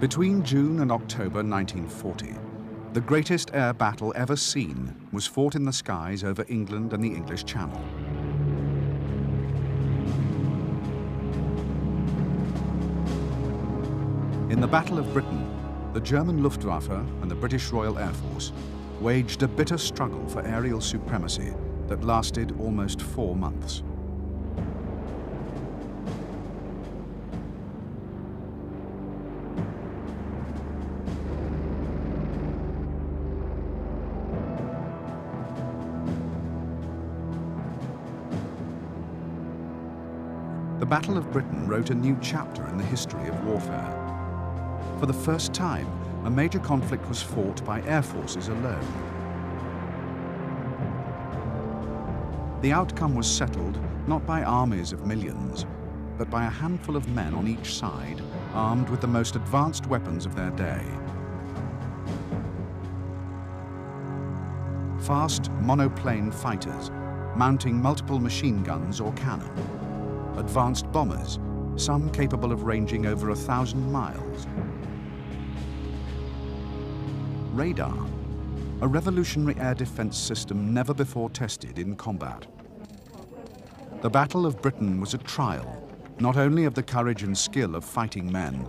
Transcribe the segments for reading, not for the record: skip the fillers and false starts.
Between June and October 1940, the greatest air battle ever seen was fought in the skies over England and the English Channel. In the Battle of Britain, the German Luftwaffe and the British Royal Air Force waged a bitter struggle for aerial supremacy that lasted almost 4 months. The Battle of Britain wrote a new chapter in the history of warfare. For the first time, a major conflict was fought by air forces alone. The outcome was settled not by armies of millions, but by a handful of men on each side, armed with the most advanced weapons of their day. Fast monoplane fighters, mounting multiple machine guns or cannon. Advanced bombers, some capable of ranging over 1,000 miles. Radar, a revolutionary air defense system never before tested in combat. The Battle of Britain was a trial, not only of the courage and skill of fighting men,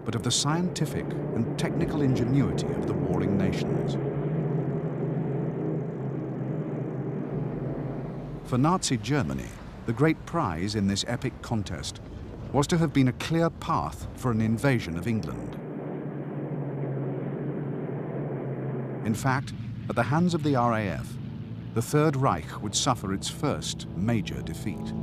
but of the scientific and technical ingenuity of the warring nations. For Nazi Germany, the great prize in this epic contest was to have been a clear path for an invasion of England. In fact, at the hands of the RAF, the Third Reich would suffer its first major defeat.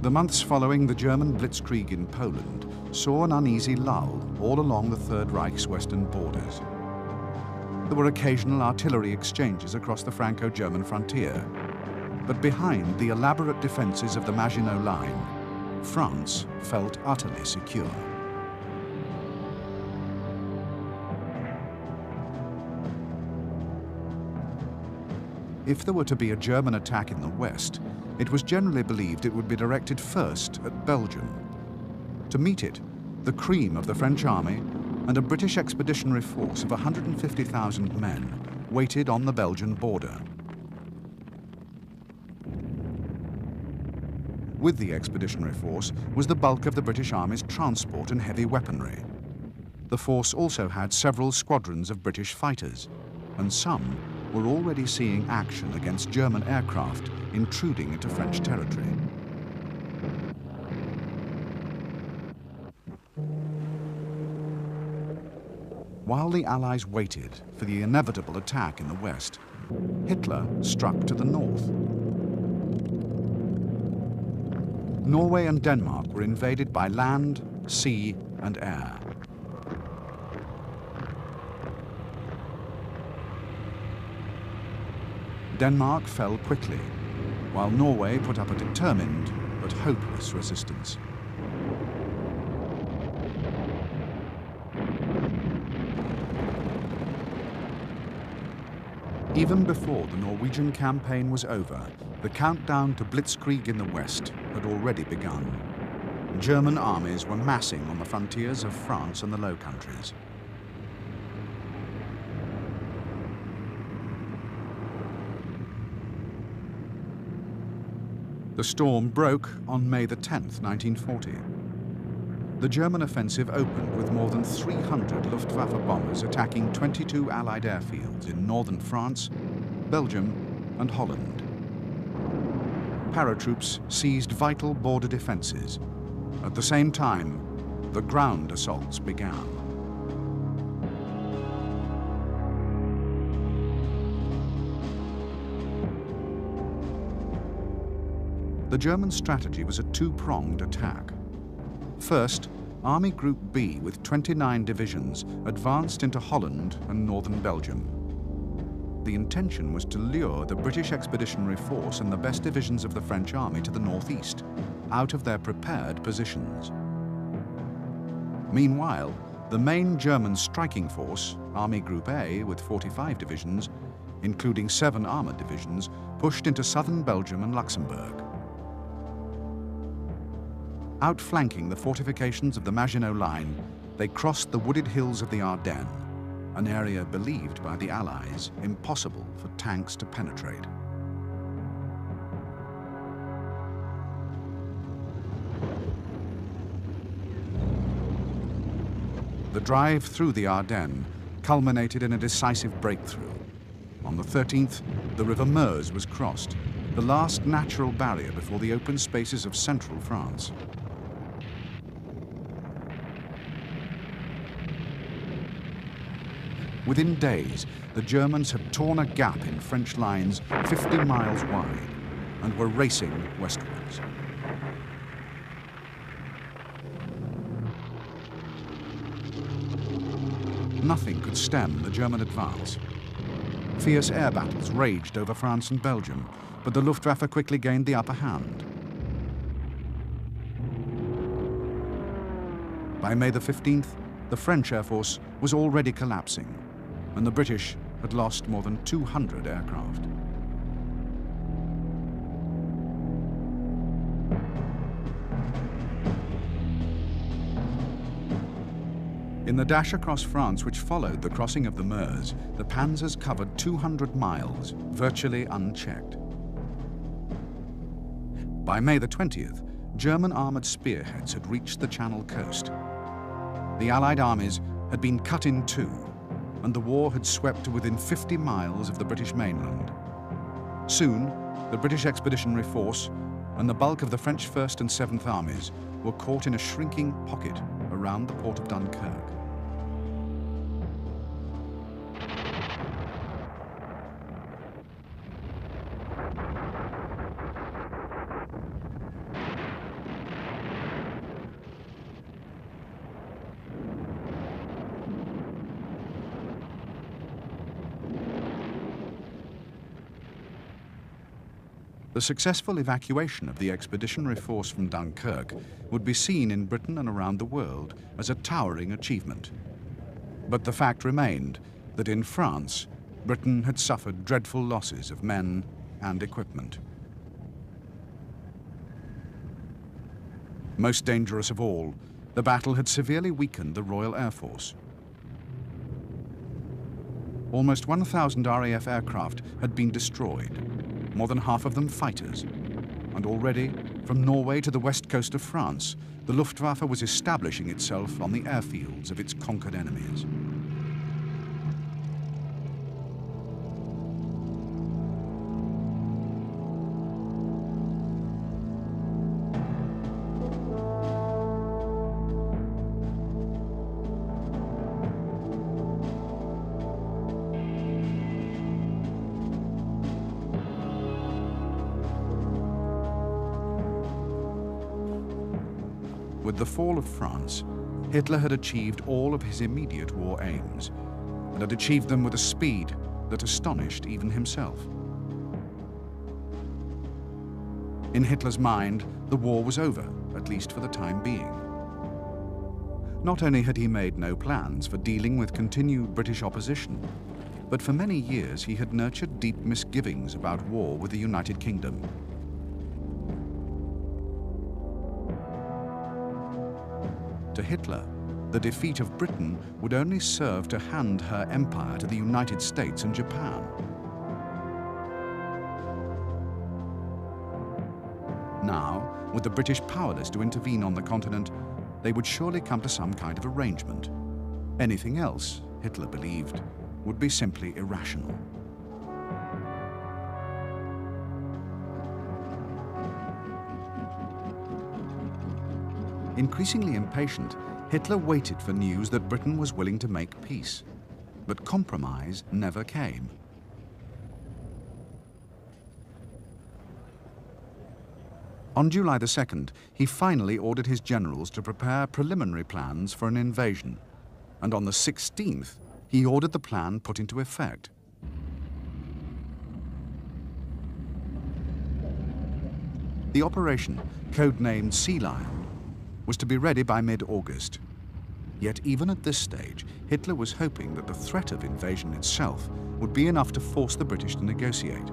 The months following the German blitzkrieg in Poland saw an uneasy lull all along the Third Reich's western borders. There were occasional artillery exchanges across the Franco-German frontier, but behind the elaborate defenses of the Maginot Line, France felt utterly secure. If there were to be a German attack in the west, it was generally believed it would be directed first at Belgium. To meet it, the cream of the French army and a British expeditionary force of 150,000 men waited on the Belgian border. With the expeditionary force was the bulk of the British Army's transport and heavy weaponry. The force also had several squadrons of British fighters, and some were already seeing action against German aircraft intruding into French territory. While the Allies waited for the inevitable attack in the west, Hitler struck to the north. Norway and Denmark were invaded by land, sea, and air. Denmark fell quickly, while Norway put up a determined but hopeless resistance. Even before the Norwegian campaign was over, the countdown to blitzkrieg in the west had already begun. German armies were massing on the frontiers of France and the Low Countries. The storm broke on May the 10th, 1940. The German offensive opened with more than 300 Luftwaffe bombers attacking 22 Allied airfields in northern France, Belgium, and Holland. Paratroops seized vital border defenses. At the same time, the ground assaults began. The German strategy was a two-pronged attack. First, Army Group B with 29 divisions advanced into Holland and northern Belgium. The intention was to lure the British Expeditionary Force and the best divisions of the French army to the northeast, out of their prepared positions. Meanwhile, the main German striking force, Army Group A with 45 divisions, including 7 armored divisions, pushed into southern Belgium and Luxembourg. Outflanking the fortifications of the Maginot Line, they crossed the wooded hills of the Ardennes, an area believed by the Allies impossible for tanks to penetrate. The drive through the Ardennes culminated in a decisive breakthrough. On the 13th, the River Meuse was crossed, the last natural barrier before the open spaces of central France. Within days, the Germans had torn a gap in French lines 50 miles wide and were racing westwards. Nothing could stem the German advance. Fierce air battles raged over France and Belgium, but the Luftwaffe quickly gained the upper hand. By May the 15th, the French Air Force was already collapsing, and the British had lost more than 200 aircraft. In the dash across France which followed the crossing of the Meuse, the panzers covered 200 miles, virtually unchecked. By May the 20th, German armored spearheads had reached the Channel coast. The Allied armies had been cut in two, and the war had swept to within 50 miles of the British mainland. Soon, the British Expeditionary Force and the bulk of the French 1st and 7th Armies were caught in a shrinking pocket around the port of Dunkirk. The successful evacuation of the expeditionary force from Dunkirk would be seen in Britain and around the world as a towering achievement. But the fact remained that in France, Britain had suffered dreadful losses of men and equipment. Most dangerous of all, the battle had severely weakened the Royal Air Force. Almost 1,000 RAF aircraft had been destroyed, more than half of them fighters. And already, from Norway to the west coast of France, the Luftwaffe was establishing itself on the airfields of its conquered enemies. With the fall of France, Hitler had achieved all of his immediate war aims, and had achieved them with a speed that astonished even himself. In Hitler's mind, the war was over, at least for the time being. Not only had he made no plans for dealing with continued British opposition, but for many years he had nurtured deep misgivings about war with the United Kingdom. To Hitler, the defeat of Britain would only serve to hand her empire to the United States and Japan. Now, with the British powerless to intervene on the continent, they would surely come to some kind of arrangement. Anything else, Hitler believed, would be simply irrational. Increasingly impatient, Hitler waited for news that Britain was willing to make peace. But compromise never came. On July the 2nd, he finally ordered his generals to prepare preliminary plans for an invasion. And on the 16th, he ordered the plan put into effect. The operation, codenamed Sea Lion, was to be ready by mid-August. Yet even at this stage, Hitler was hoping that the threat of invasion itself would be enough to force the British to negotiate.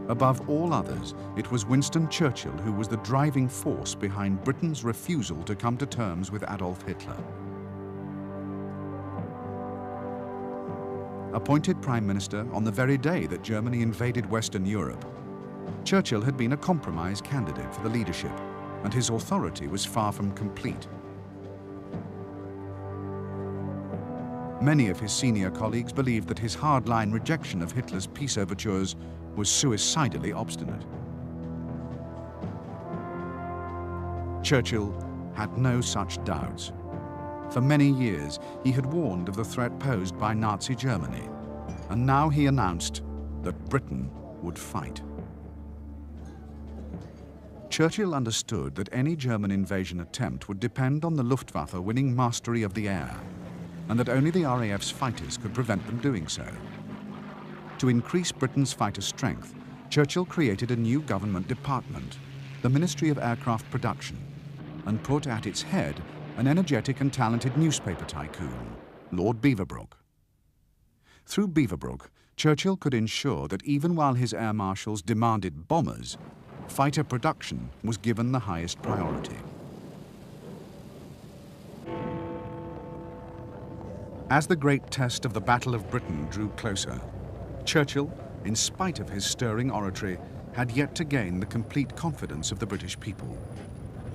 Above all others, it was Winston Churchill who was the driving force behind Britain's refusal to come to terms with Adolf Hitler. Appointed Prime Minister on the very day that Germany invaded Western Europe, Churchill had been a compromise candidate for the leadership, and his authority was far from complete. Many of his senior colleagues believed that his hardline rejection of Hitler's peace overtures was suicidally obstinate. Churchill had no such doubts. For many years, he had warned of the threat posed by Nazi Germany, and now he announced that Britain would fight. Churchill understood that any German invasion attempt would depend on the Luftwaffe winning mastery of the air, and that only the RAF's fighters could prevent them doing so. To increase Britain's fighter strength, Churchill created a new government department, the Ministry of Aircraft Production, and put at its head an energetic and talented newspaper tycoon, Lord Beaverbrook. Through Beaverbrook, Churchill could ensure that even while his air marshals demanded bombers, fighter production was given the highest priority. As the great test of the Battle of Britain drew closer, Churchill, in spite of his stirring oratory, had yet to gain the complete confidence of the British people.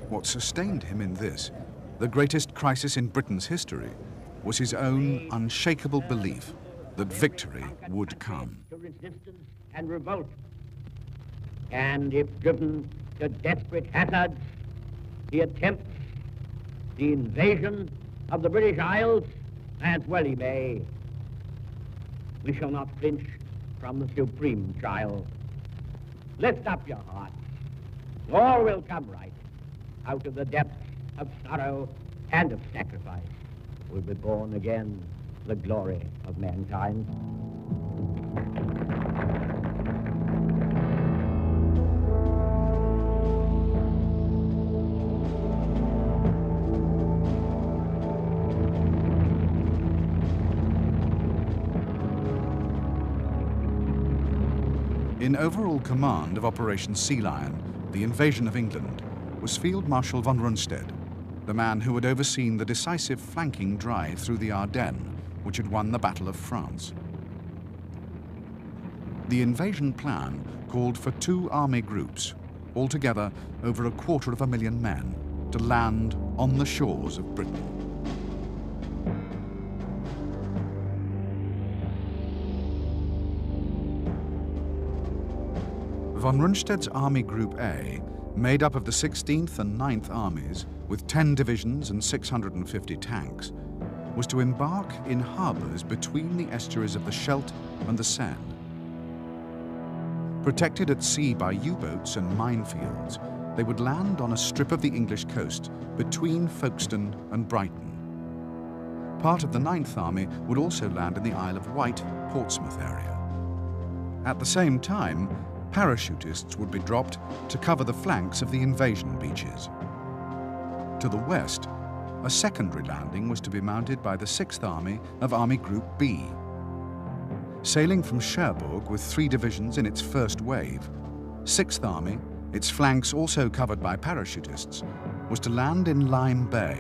What sustained him in this, the greatest crisis in Britain's history, was his own unshakable belief that victory would come. To resistance and revolt, and if driven to desperate hazards, he attempts the invasion of the British Isles, as well he may. We shall not flinch from the supreme trial. Lift up your hearts. All will come right. Out of the depths of sorrow and of sacrifice will be born again the glory of mankind. In overall command of Operation Sea Lion, the invasion of England, was Field Marshal von Rundstedt, the man who had overseen the decisive flanking drive through the Ardennes, which had won the Battle of France. The invasion plan called for 2 army groups, altogether over 250,000 men, to land on the shores of Britain. Von Rundstedt's Army Group A, made up of the 16th and 9th Armies, with 10 divisions and 650 tanks, was to embark in harbours between the estuaries of the Scheldt and the Seine. Protected at sea by U-boats and minefields, they would land on a strip of the English coast between Folkestone and Brighton. Part of the 9th Army would also land in the Isle of Wight, Portsmouth area. At the same time, parachutists would be dropped to cover the flanks of the invasion beaches. To the west, a secondary landing was to be mounted by the 6th Army of Army Group B. Sailing from Cherbourg with 3 divisions in its first wave, 6th Army, its flanks also covered by parachutists, was to land in Lyme Bay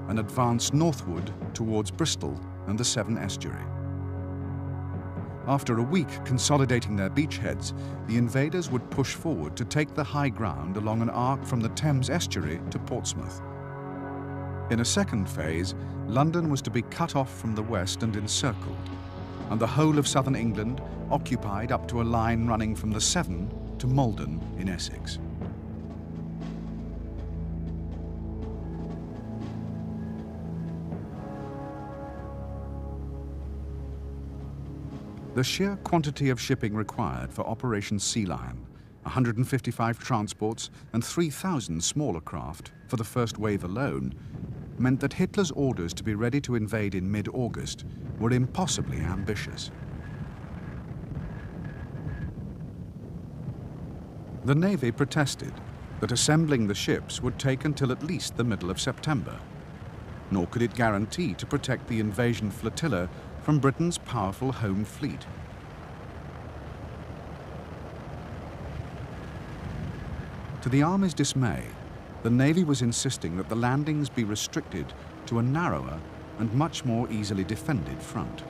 and advance northward towards Bristol and the Severn Estuary. After a week consolidating their beachheads, the invaders would push forward to take the high ground along an arc from the Thames estuary to Portsmouth. In a second phase, London was to be cut off from the west and encircled, and the whole of southern England occupied up to a line running from the Severn to Malden in Essex. The sheer quantity of shipping required for Operation Sea Lion, 155 transports and 3,000 smaller craft for the first wave alone, meant that Hitler's orders to be ready to invade in mid-August were impossibly ambitious. The Navy protested that assembling the ships would take until at least the middle of September, nor could it guarantee to protect the invasion flotilla from Britain's powerful home fleet. To the Army's dismay, the Navy was insisting that the landings be restricted to a narrower and much more easily defended front.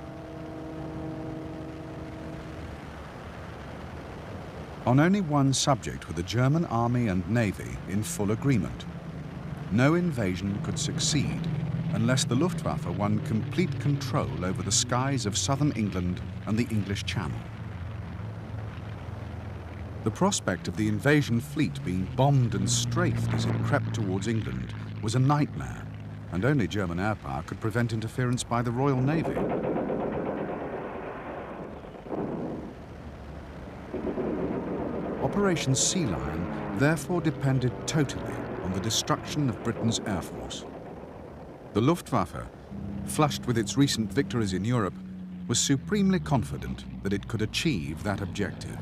On only one subject were the German Army and Navy in full agreement. No invasion could succeed unless the Luftwaffe won complete control over the skies of southern England and the English Channel. The prospect of the invasion fleet being bombed and strafed as it crept towards England was a nightmare, and only German air power could prevent interference by the Royal Navy. Operation Sea Lion therefore depended totally on the destruction of Britain's air force. The Luftwaffe, flushed with its recent victories in Europe, was supremely confident that it could achieve that objective.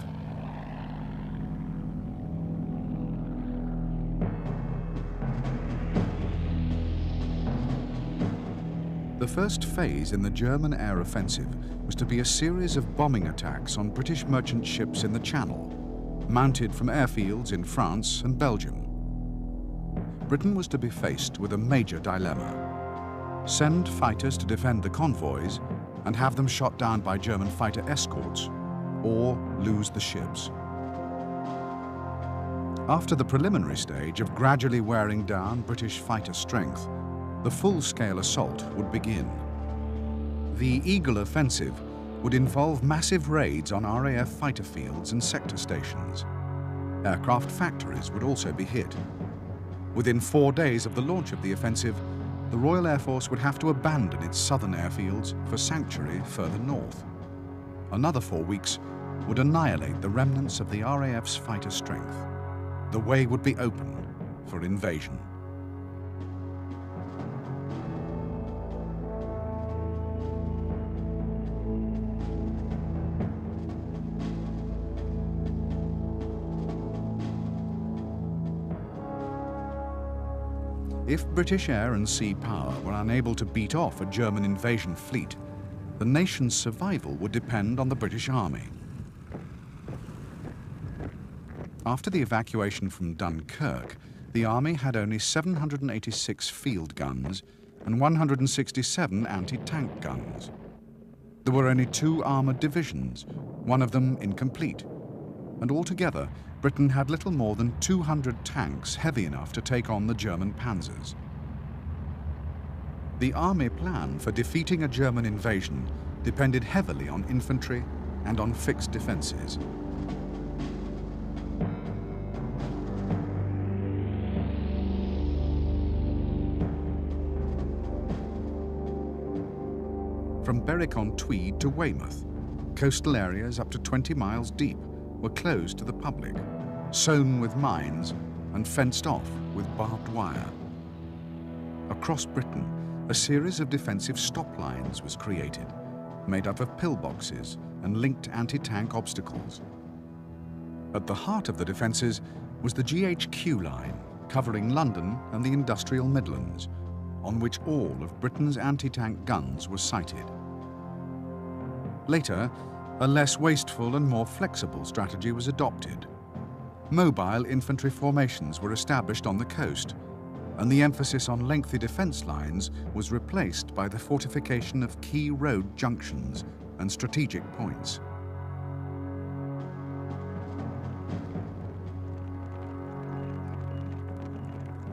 The first phase in the German air offensive was to be a series of bombing attacks on British merchant ships in the Channel, mounted from airfields in France and Belgium. Britain was to be faced with a major dilemma: send fighters to defend the convoys and have them shot down by German fighter escorts, or lose the ships. After the preliminary stage of gradually wearing down British fighter strength, the full-scale assault would begin. The Eagle Offensive would involve massive raids on RAF fighter fields and sector stations. Aircraft factories would also be hit. Within 4 days of the launch of the offensive, the Royal Air Force would have to abandon its southern airfields for sanctuary further north. Another 4 weeks would annihilate the remnants of the RAF's fighter strength. The way would be open for invasion. If British air and sea power were unable to beat off a German invasion fleet, the nation's survival would depend on the British Army. After the evacuation from Dunkirk, the Army had only 786 field guns and 167 anti-tank guns. There were only 2 armoured divisions, one of them incomplete, and altogether Britain had little more than 200 tanks heavy enough to take on the German panzers. The Army plan for defeating a German invasion depended heavily on infantry and on fixed defences. From Berwick-on-Tweed to Weymouth, coastal areas up to 20 miles deep were closed to the public, sown with mines and fenced off with barbed wire. Across Britain, a series of defensive stop lines was created, made up of pillboxes and linked anti-tank obstacles. At the heart of the defences was the GHQ line, covering London and the industrial Midlands, on which all of Britain's anti-tank guns were sited. Later, a less wasteful and more flexible strategy was adopted. Mobile infantry formations were established on the coast, and the emphasis on lengthy defence lines was replaced by the fortification of key road junctions and strategic points.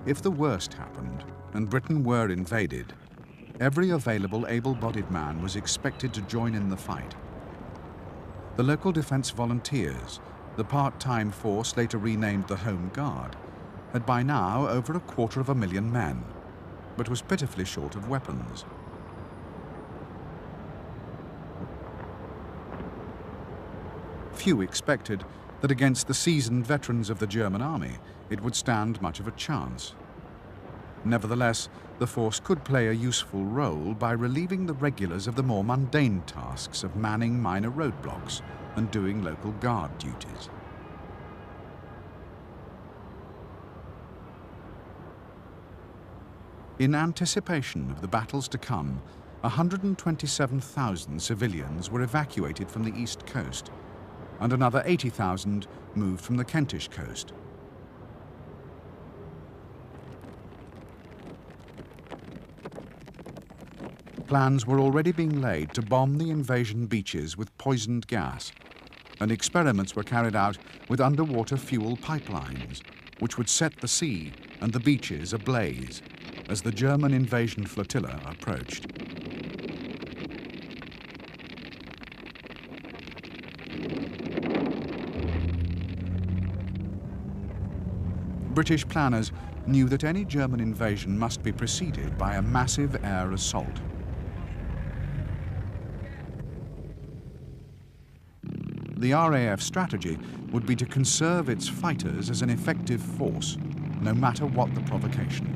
If the worst happened and Britain were invaded, every available able-bodied man was expected to join in the fight. The local defence volunteers, the part-time force later renamed the Home Guard, had by now over 250,000 men, but was pitifully short of weapons. Few expected that against the seasoned veterans of the German army, it would stand much of a chance. Nevertheless, the force could play a useful role by relieving the regulars of the more mundane tasks of manning minor roadblocks and doing local guard duties. In anticipation of the battles to come, 127,000 civilians were evacuated from the east coast, and another 80,000 moved from the Kentish coast. Plans were already being laid to bomb the invasion beaches with poisoned gas, and experiments were carried out with underwater fuel pipelines, which would set the sea and the beaches ablaze as the German invasion flotilla approached. British planners knew that any German invasion must be preceded by a massive air assault. The RAF strategy would be to conserve its fighters as an effective force, no matter what the provocation.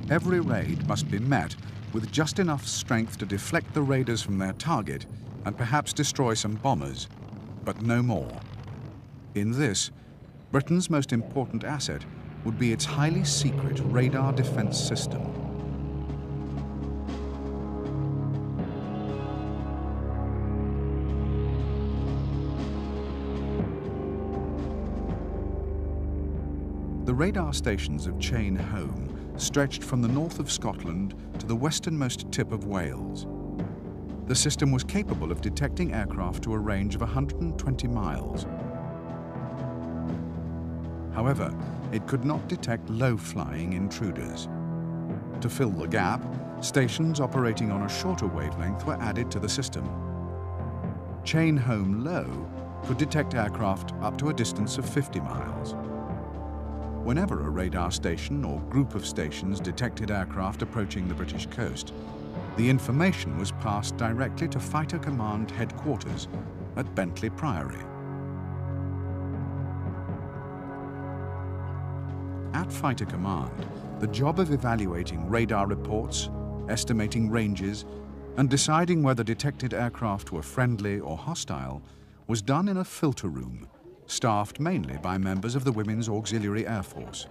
Every raid must be met with just enough strength to deflect the raiders from their target and perhaps destroy some bombers, but no more. In this, Britain's most important asset would be its highly secret radar defense system. The radar stations of Chain Home stretched from the north of Scotland to the westernmost tip of Wales. The system was capable of detecting aircraft to a range of 120 miles. However, it could not detect low-flying intruders. To fill the gap, stations operating on a shorter wavelength were added to the system. Chain Home Low could detect aircraft up to a distance of 50 miles. Whenever a radar station or group of stations detected aircraft approaching the British coast, the information was passed directly to Fighter Command headquarters at Bentley Priory. At Fighter Command, the job of evaluating radar reports, estimating ranges, and deciding whether detected aircraft were friendly or hostile was done in a filter room, staffed mainly by members of the Women's Auxiliary Air Force.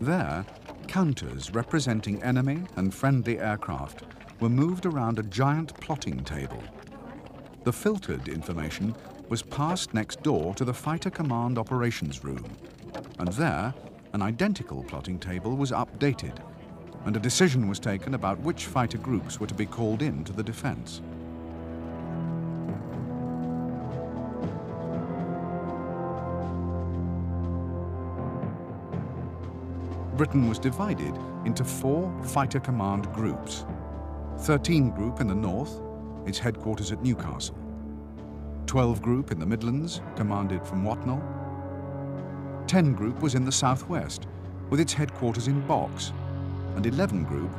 There, counters representing enemy and friendly aircraft were moved around a giant plotting table. The filtered information was passed next door to the Fighter Command operations room, and there, an identical plotting table was updated, and a decision was taken about which fighter groups were to be called in to the defense. Britain was divided into 4 Fighter Command groups. 13 Group in the north, its headquarters at Newcastle. 12 Group in the Midlands, commanded from Watnall. 10 Group was in the southwest, with its headquarters in Box. And 11 Group,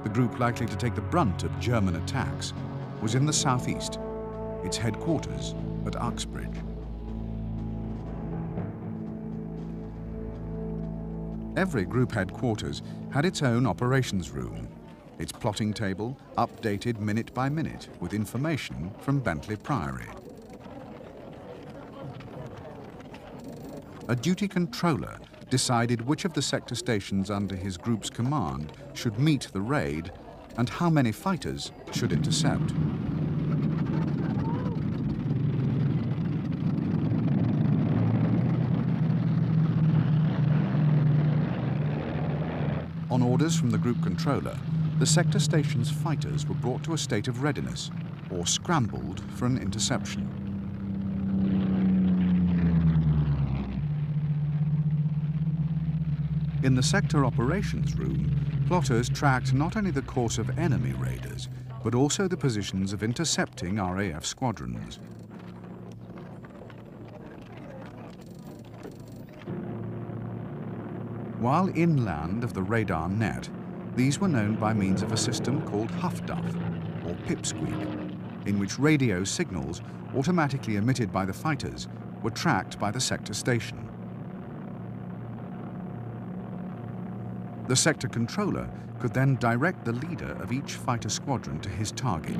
the group likely to take the brunt of German attacks, was in the southeast, its headquarters at Uxbridge. Every group headquarters had its own operations room, its plotting table updated minute by minute with information from Bentley Priory. A duty controller decided which of the sector stations under his group's command should meet the raid and how many fighters should intercept. On orders from the group controller, the sector station's fighters were brought to a state of readiness or scrambled for an interception. In the sector operations room, plotters tracked not only the course of enemy raiders, but also the positions of intercepting RAF squadrons. While inland of the radar net, these were known by means of a system called Huff Duff, or pipsqueak. in which radio signals, automatically emitted by the fighters, were tracked by the sector station. The sector controller could then direct the leader of each fighter squadron to his target,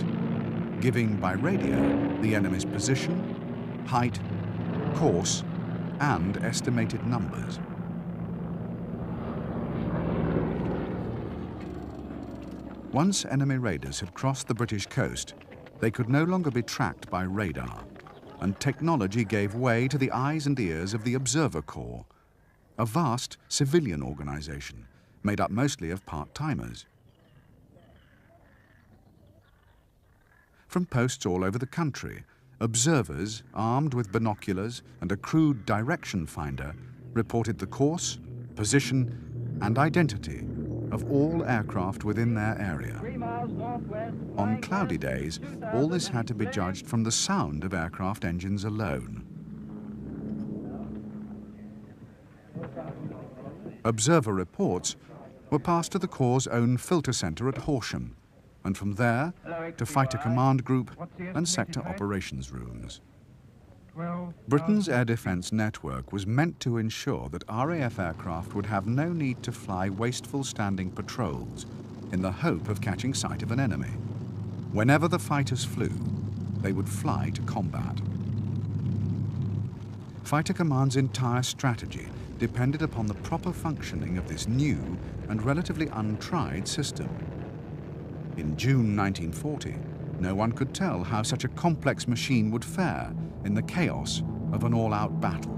giving by radio the enemy's position, height, course, and estimated numbers. Once enemy raiders had crossed the British coast, they could no longer be tracked by radar, and technology gave way to the eyes and ears of the Observer Corps, a vast civilian organization made up mostly of part-timers. From posts all over the country, observers, armed with binoculars and a crude direction finder, reported the course, position, and identity of all aircraft within their area. On cloudy days, all this had to be judged from the sound of aircraft engines alone. Observer reports were passed to the Corps' own filter center at Horsham, and from there to Fighter Command Group and Sector Operations Rooms. Britain's air defense network was meant to ensure that RAF aircraft would have no need to fly wasteful standing patrols in the hope of catching sight of an enemy. Whenever the fighters flew, they would fly to combat. Fighter Command's entire strategy depended upon the proper functioning of this new and relatively untried system. In June 1940, no one could tell how such a complex machine would fare in the chaos of an all-out battle.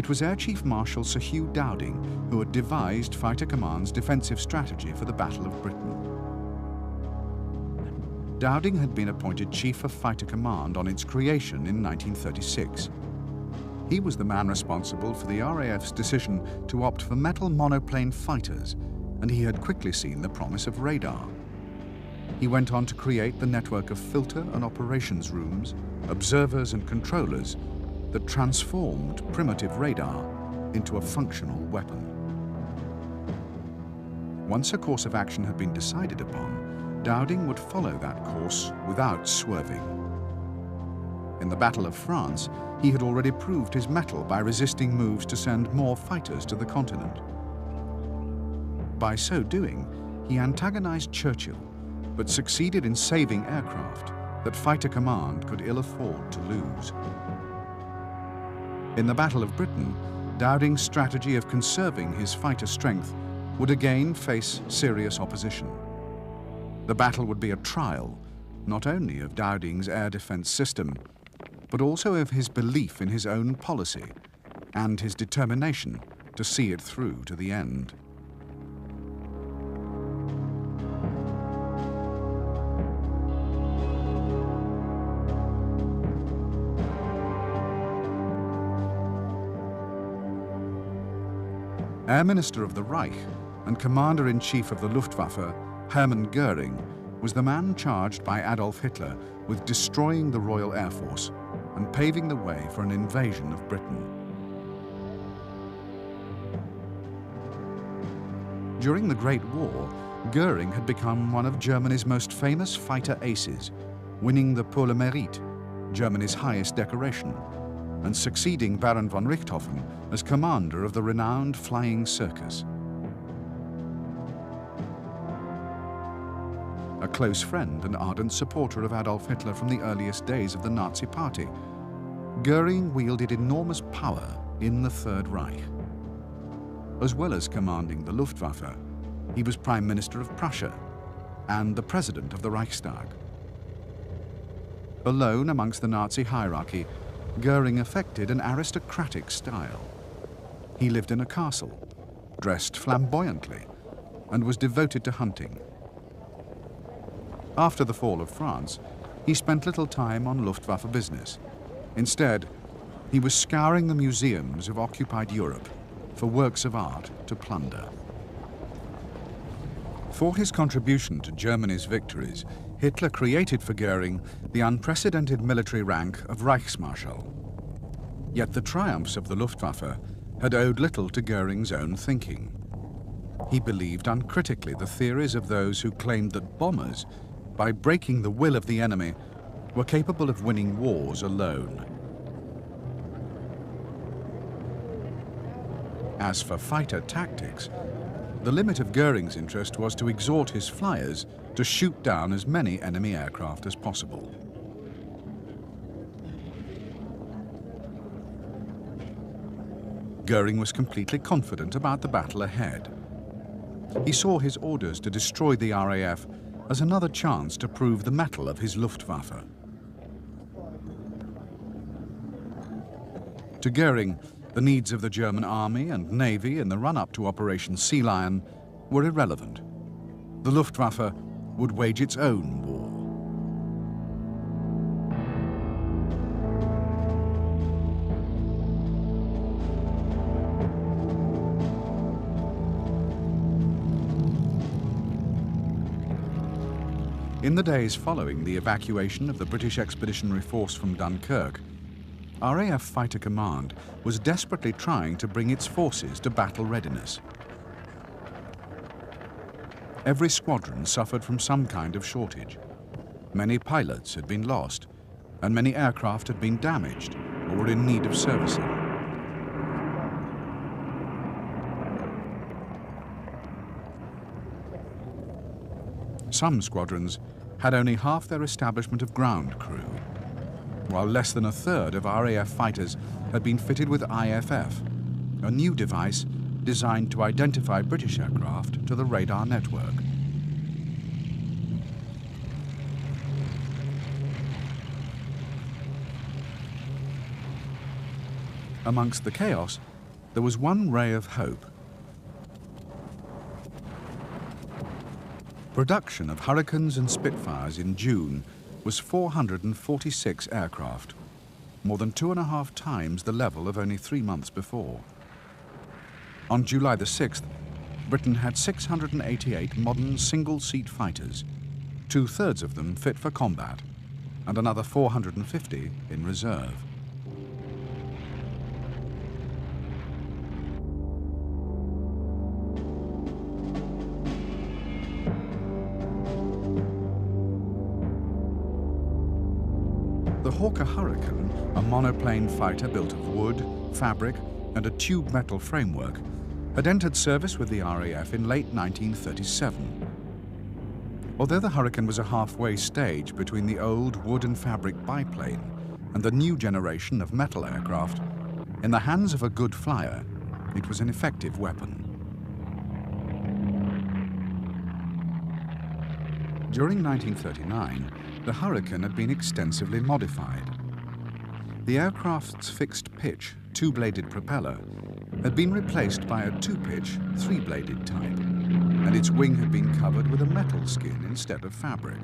It was Air Chief Marshal Sir Hugh Dowding who had devised Fighter Command's defensive strategy for the Battle of Britain. Dowding had been appointed Chief of Fighter Command on its creation in 1936. He was the man responsible for the RAF's decision to opt for metal monoplane fighters, and he had quickly seen the promise of radar. He went on to create the network of filter and operations rooms, observers and controllers that transformed primitive radar into a functional weapon. Once a course of action had been decided upon, Dowding would follow that course without swerving. In the Battle of France, he had already proved his mettle by resisting moves to send more fighters to the continent. By so doing, he antagonized Churchill, but succeeded in saving aircraft that Fighter Command could ill afford to lose. In the Battle of Britain, Dowding's strategy of conserving his fighter strength would again face serious opposition. The battle would be a trial, not only of Dowding's air defense system, but also of his belief in his own policy and his determination to see it through to the end. Air Minister of the Reich and Commander-in-Chief of the Luftwaffe, Hermann Göring, was the man charged by Adolf Hitler with destroying the Royal Air Force and paving the way for an invasion of Britain. During the Great War, Göring had become one of Germany's most famous fighter aces, winning the Pour le Mérite, Germany's highest decoration, and succeeding Baron von Richthofen as commander of the renowned Flying Circus. A close friend and ardent supporter of Adolf Hitler from the earliest days of the Nazi Party, Göring wielded enormous power in the Third Reich. As well as commanding the Luftwaffe, he was Prime Minister of Prussia and the President of the Reichstag. Alone amongst the Nazi hierarchy, Göring affected an aristocratic style. He lived in a castle, dressed flamboyantly, and was devoted to hunting. After the fall of France, he spent little time on Luftwaffe business. Instead, he was scouring the museums of occupied Europe for works of art to plunder. For his contribution to Germany's victories, Hitler created for Goering the unprecedented military rank of Reichsmarschall. Yet the triumphs of the Luftwaffe had owed little to Goering's own thinking. He believed uncritically the theories of those who claimed that bombers, by breaking the will of the enemy, were capable of winning wars alone. As for fighter tactics, the limit of Goering's interest was to exhort his flyers to shoot down as many enemy aircraft as possible. Goering was completely confident about the battle ahead. He saw his orders to destroy the RAF as another chance to prove the mettle of his Luftwaffe. To Goering, the needs of the German army and navy in the run-up to Operation Sea Lion were irrelevant. The Luftwaffe would wage its own war. In the days following the evacuation of the British Expeditionary Force from Dunkirk, RAF Fighter Command was desperately trying to bring its forces to battle readiness. Every squadron suffered from some kind of shortage. Many pilots had been lost, and many aircraft had been damaged or were in need of servicing. Some squadrons had only half their establishment of ground crew, while less than a third of RAF fighters had been fitted with IFF, a new device designed to identify British aircraft to the radar network. Amongst the chaos, there was one ray of hope. Production of Hurricanes and Spitfires in June was 446 aircraft, more than 2.5 times the level of only 3 months before. On July the 6th, Britain had 688 modern single-seat fighters, 2/3 of them fit for combat, and another 450 in reserve. The Hawker Hurricane, a monoplane fighter built of wood, fabric, and a tube metal framework, had entered service with the RAF in late 1937. Although the Hurricane was a halfway stage between the old wood and fabric biplane and the new generation of metal aircraft, in the hands of a good flyer, it was an effective weapon. During 1939, the Hurricane had been extensively modified. The aircraft's fixed pitch, two-bladed propeller had been replaced by a two-pitch, three-bladed type, and its wing had been covered with a metal skin instead of fabric.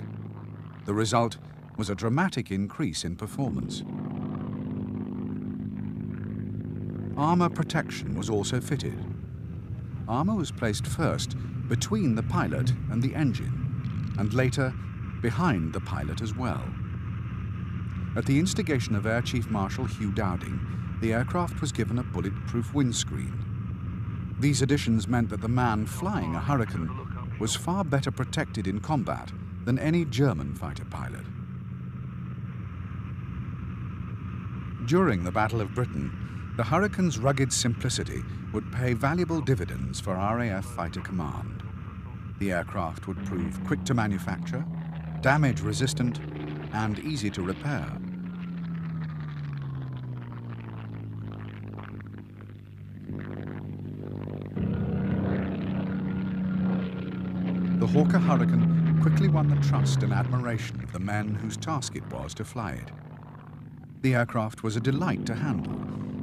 The result was a dramatic increase in performance. Armor protection was also fitted. Armor was placed first between the pilot and the engine, and later behind the pilot as well. At the instigation of Air Chief Marshal Hugh Dowding, the aircraft was given a bulletproof windscreen. These additions meant that the man flying a Hurricane was far better protected in combat than any German fighter pilot. During the Battle of Britain, the Hurricane's rugged simplicity would pay valuable dividends for RAF Fighter Command. The aircraft would prove quick to manufacture, damage-resistant, and easy to repair. The Hawker Hurricane quickly won the trust and admiration of the men whose task it was to fly it. The aircraft was a delight to handle,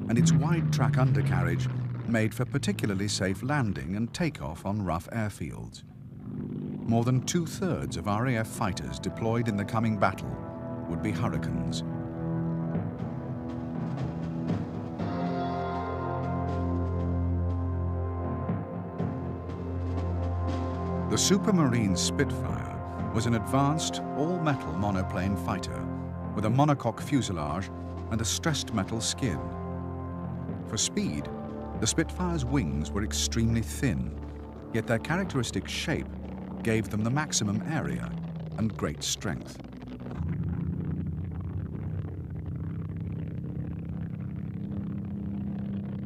and its wide-track undercarriage made for particularly safe landing and takeoff on rough airfields. More than 2/3 of RAF fighters deployed in the coming battle would be Hurricanes. The The Supermarine Spitfire was an advanced, all-metal monoplane fighter with a monocoque fuselage and a stressed metal skin. For speed, the Spitfire's wings were extremely thin, yet their characteristic shape gave them the maximum area and great strength.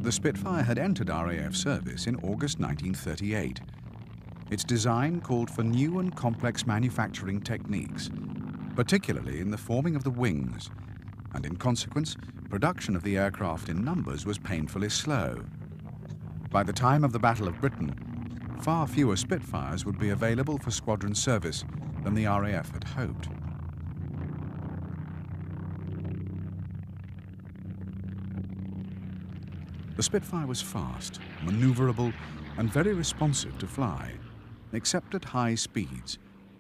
The Spitfire had entered RAF service in August 1938. Its design called for new and complex manufacturing techniques, particularly in the forming of the wings, and in consequence, production of the aircraft in numbers was painfully slow. By the time of the Battle of Britain, far fewer Spitfires would be available for squadron service than the RAF had hoped. The Spitfire was fast, maneuverable, and very responsive to fly, except at high speeds,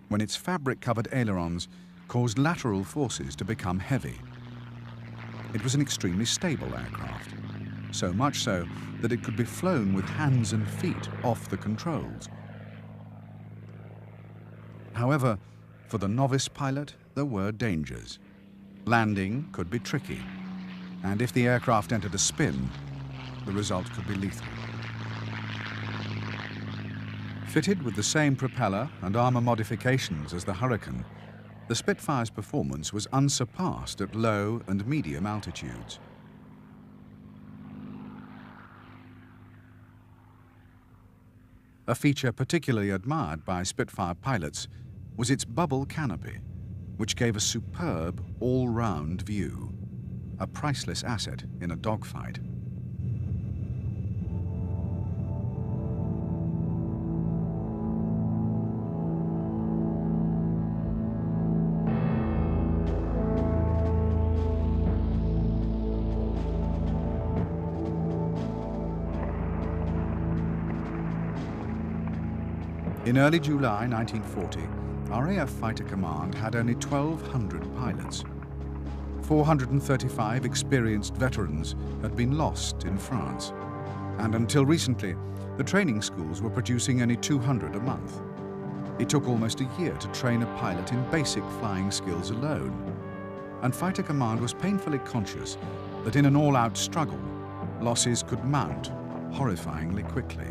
when its fabric-covered ailerons caused lateral forces to become heavy. It was an extremely stable aircraft, so much so that it could be flown with hands and feet off the controls. However, for the novice pilot, there were dangers. Landing could be tricky, and if the aircraft entered a spin, the result could be lethal. Fitted with the same propeller and armor modifications as the Hurricane, the Spitfire's performance was unsurpassed at low and medium altitudes. A feature particularly admired by Spitfire pilots was its bubble canopy, which gave a superb all-round view, a priceless asset in a dogfight. In early July 1940, RAF Fighter Command had only 1,200 pilots. 435 experienced veterans had been lost in France, and until recently, the training schools were producing only 200 a month. It took almost a year to train a pilot in basic flying skills alone, and Fighter Command was painfully conscious that in an all-out struggle, losses could mount horrifyingly quickly.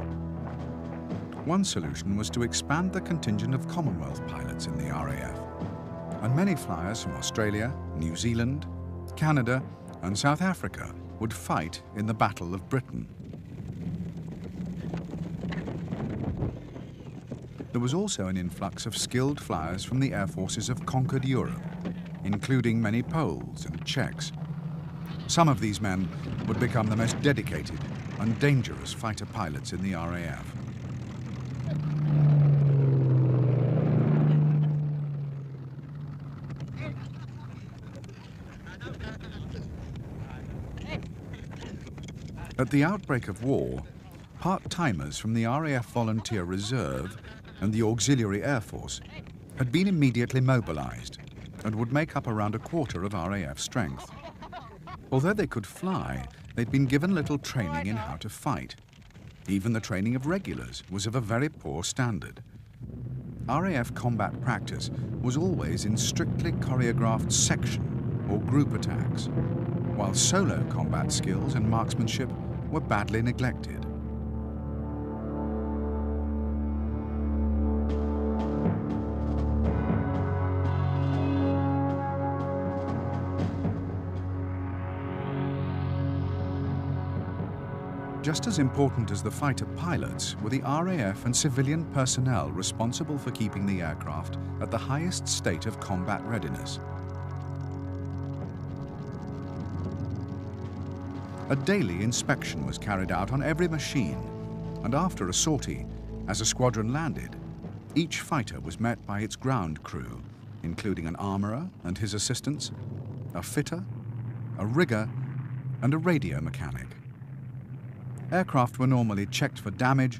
One solution was to expand the contingent of Commonwealth pilots in the RAF, and many flyers from Australia, New Zealand, Canada, and South Africa would fight in the Battle of Britain. There was also an influx of skilled flyers from the air forces of conquered Europe, including many Poles and Czechs. Some of these men would become the most dedicated and dangerous fighter pilots in the RAF. At the outbreak of war, part-timers from the RAF Volunteer Reserve and the Auxiliary Air Force had been immediately mobilized and would make up around a quarter of RAF strength. Although they could fly, they'd been given little training in how to fight. Even the training of regulars was of a very poor standard. RAF combat practice was always in strictly choreographed section or group attacks, while solo combat skills and marksmanship were badly neglected. Just as important as the fighter pilots were the RAF and civilian personnel responsible for keeping the aircraft at the highest state of combat readiness. A daily inspection was carried out on every machine, and after a sortie, as a squadron landed, each fighter was met by its ground crew, including an armourer and his assistants, a fitter, a rigger, and a radio mechanic. Aircraft were normally checked for damage,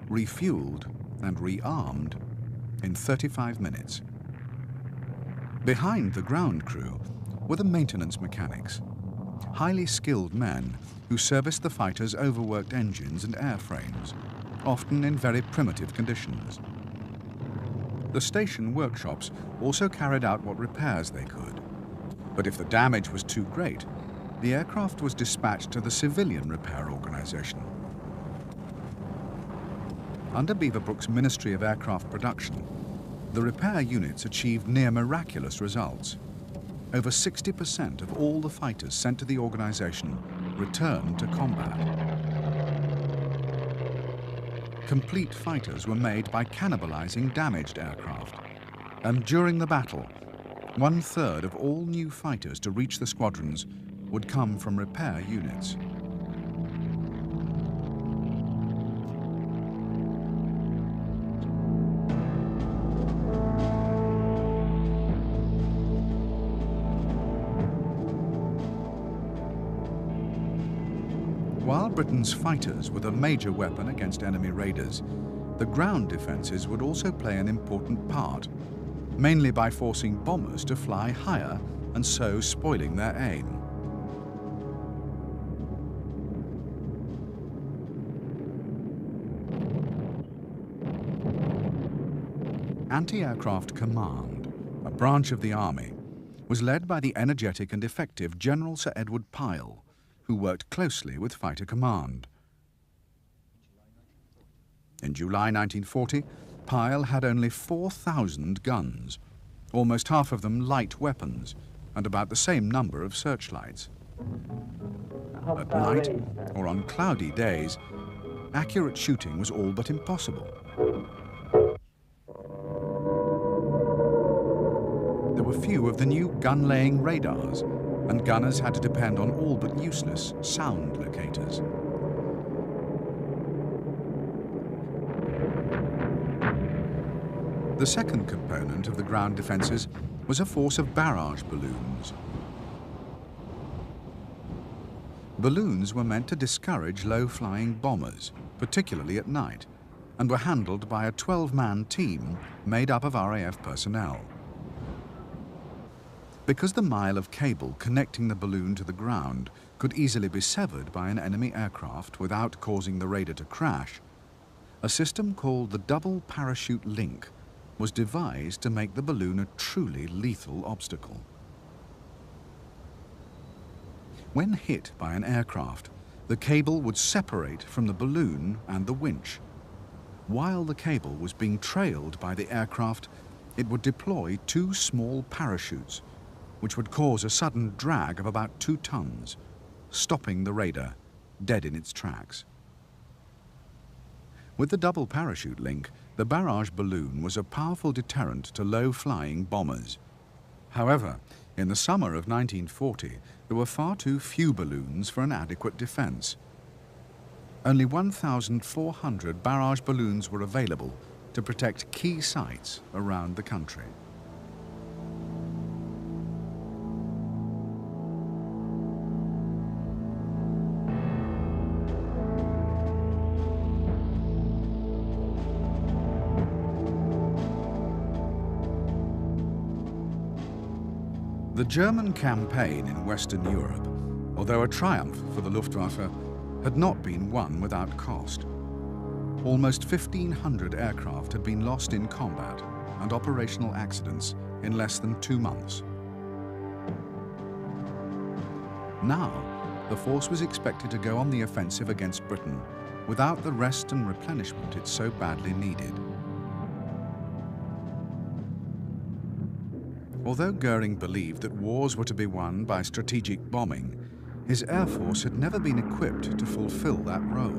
refueled, and rearmed in 35 minutes. Behind the ground crew were the maintenance mechanics, highly skilled men who serviced the fighters' overworked engines and airframes, often in very primitive conditions. The station workshops also carried out what repairs they could. But if the damage was too great, the aircraft was dispatched to the civilian repair organization. Under Beaverbrook's Ministry of Aircraft Production, the repair units achieved near miraculous results. Over 60% of all the fighters sent to the organization returned to combat. Complete fighters were made by cannibalizing damaged aircraft, and during the battle, 1/3 of all new fighters to reach the squadrons would come from repair units. While Britain's fighters were the major weapon against enemy raiders, the ground defences would also play an important part, mainly by forcing bombers to fly higher and so spoiling their aim. Anti-Aircraft Command, a branch of the Army, was led by the energetic and effective General Sir Edward Pyle, who worked closely with Fighter Command. In July 1940, Pyle had only 4,000 guns, almost half of them light weapons, and about the same number of searchlights. At night, or on cloudy days, accurate shooting was all but impossible. There were few of the new gun-laying radars, and gunners had to depend on all but useless sound locators. The second component of the ground defences was a force of barrage balloons. Balloons were meant to discourage low-flying bombers, particularly at night, and were handled by a 12-man team made up of RAF personnel. Because the mile of cable connecting the balloon to the ground could easily be severed by an enemy aircraft without causing the raider to crash, a system called the double parachute link was devised to make the balloon a truly lethal obstacle. When hit by an aircraft, the cable would separate from the balloon and the winch. While the cable was being trailed by the aircraft, it would deploy 2 small parachutes, which would cause a sudden drag of about 2 tons, stopping the raider dead in its tracks. With the double parachute link, the barrage balloon was a powerful deterrent to low-flying bombers. However, in the summer of 1940, there were far too few balloons for an adequate defense. Only 1,400 barrage balloons were available to protect key sites around the country. The German campaign in Western Europe, although a triumph for the Luftwaffe, had not been won without cost. Almost 1,500 aircraft had been lost in combat and operational accidents in less than 2 months. Now, the force was expected to go on the offensive against Britain without the rest and replenishment it so badly needed. Although Goering believed that wars were to be won by strategic bombing, his air force had never been equipped to fulfill that role.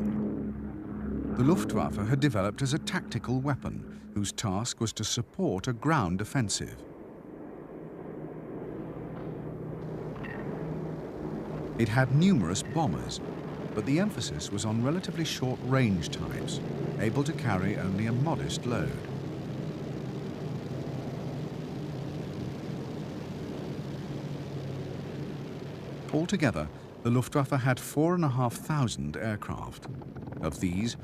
The Luftwaffe had developed as a tactical weapon whose task was to support a ground offensive. It had numerous bombers, but the emphasis was on relatively short range types, able to carry only a modest load. Altogether, the Luftwaffe had 4,500 aircraft. Of these,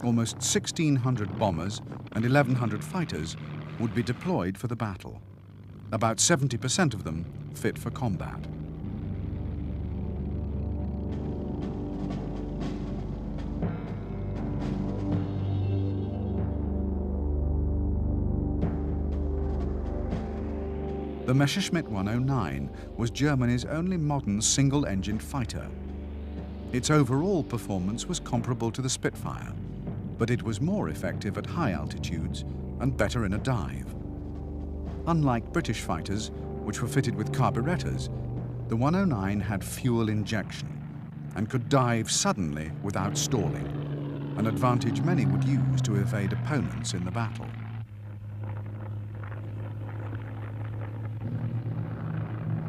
almost 1,600 bombers and 1,100 fighters would be deployed for the battle, about 70% of them fit for combat. The Messerschmitt 109 was Germany's only modern single-engined fighter. Its overall performance was comparable to the Spitfire, but it was more effective at high altitudes and better in a dive. Unlike British fighters, which were fitted with carburetors, the 109 had fuel injection and could dive suddenly without stalling, an advantage many would use to evade opponents in the battle.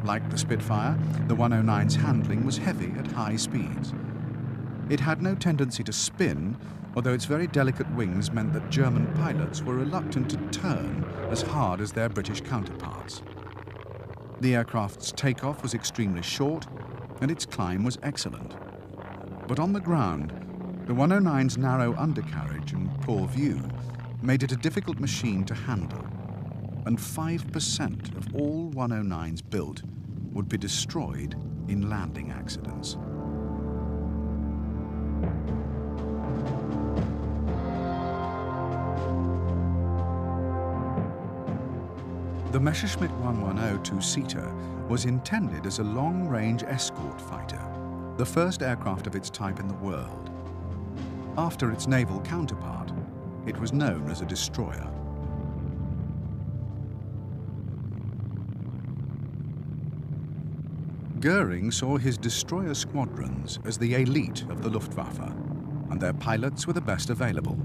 Like the Spitfire, the 109's handling was heavy at high speeds. It had no tendency to spin, although its very delicate wings meant that German pilots were reluctant to turn as hard as their British counterparts. The aircraft's takeoff was extremely short, and its climb was excellent. But on the ground, the 109's narrow undercarriage and poor view made it a difficult machine to handle, and 5% of all 109s built would be destroyed in landing accidents. The Messerschmitt 110 two-seater was intended as a long-range escort fighter, the first aircraft of its type in the world. After its naval counterpart, it was known as a destroyer. Goering saw his destroyer squadrons as the elite of the Luftwaffe, and their pilots were the best available.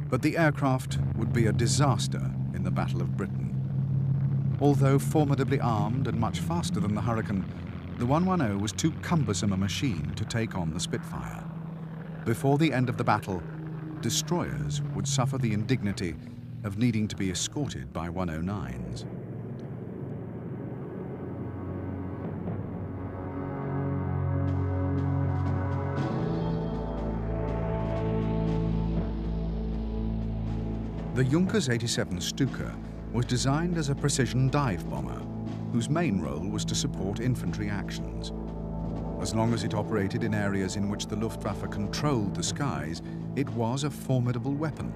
But the aircraft would be a disaster in the Battle of Britain. Although formidably armed and much faster than the Hurricane, the 110 was too cumbersome a machine to take on the Spitfire. Before the end of the battle, destroyers would suffer the indignity of needing to be escorted by 109s. The Junkers 87 Stuka was designed as a precision dive bomber, whose main role was to support infantry actions. As long as it operated in areas in which the Luftwaffe controlled the skies, it was a formidable weapon,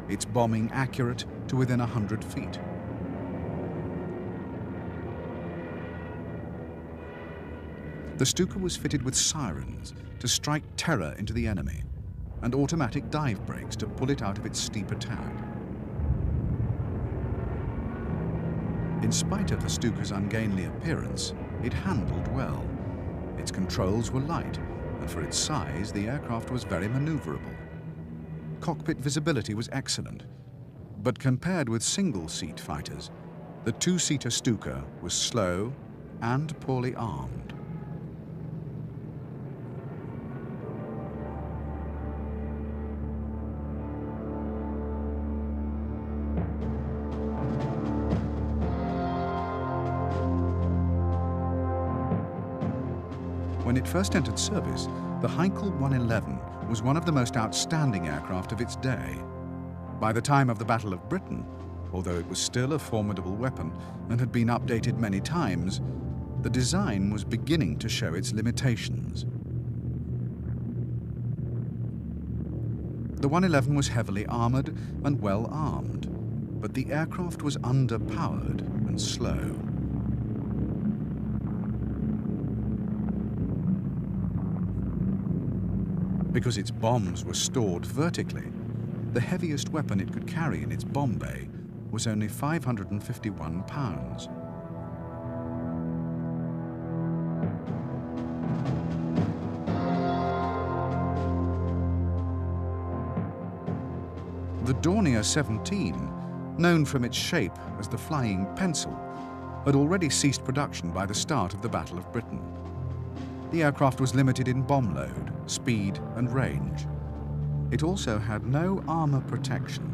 its bombing accurate to within 100 feet. The Stuka was fitted with sirens to strike terror into the enemy, and automatic dive brakes to pull it out of its steep attack. In spite of the Stuka's ungainly appearance, it handled well. Its controls were light, and for its size, the aircraft was very maneuverable. Cockpit visibility was excellent, but compared with single-seat fighters, the two-seater Stuka was slow and poorly armed. When it first entered service, the Heinkel 111 was one of the most outstanding aircraft of its day. By the time of the Battle of Britain, although it was still a formidable weapon and had been updated many times, the design was beginning to show its limitations. The 111 was heavily armored and well armed, but the aircraft was underpowered and slow. Because its bombs were stored vertically, the heaviest weapon it could carry in its bomb bay was only 551 pounds. The Dornier 17, known from its shape as the flying pencil, had already ceased production by the start of the Battle of Britain. The aircraft was limited in bomb load, speed and range. It also had no armor protection.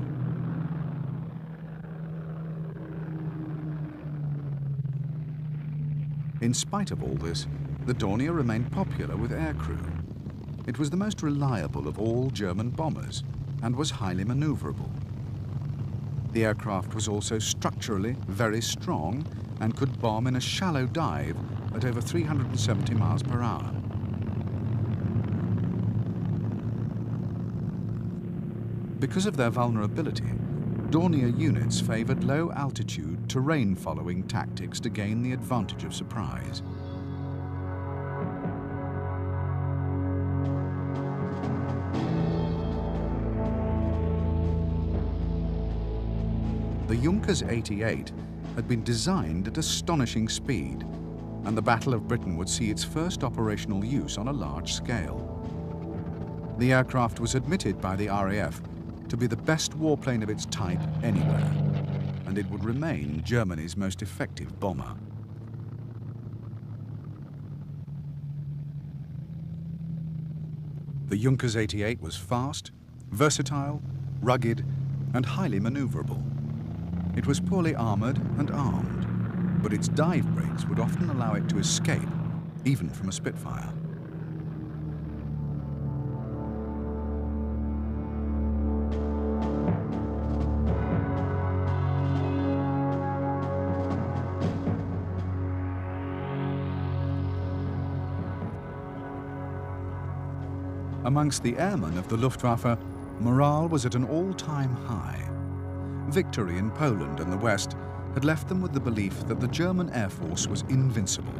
In spite of all this, the Dornier remained popular with aircrew. It was the most reliable of all German bombers and was highly maneuverable. The aircraft was also structurally very strong and could bomb in a shallow dive at over 370 miles per hour. Because of their vulnerability, Dornier units favored low-altitude, terrain-following tactics to gain the advantage of surprise. The Junkers 88 had been designed at astonishing speed, and the Battle of Britain would see its first operational use on a large scale. The aircraft was admitted by the RAF to be the best warplane of its type anywhere, and it would remain Germany's most effective bomber. The Junkers 88 was fast, versatile, rugged, and highly maneuverable. It was poorly armored and armed, but its dive brakes would often allow it to escape, even from a Spitfire. Amongst the airmen of the Luftwaffe, morale was at an all-time high. Victory in Poland and the West had left them with the belief that the German Air Force was invincible.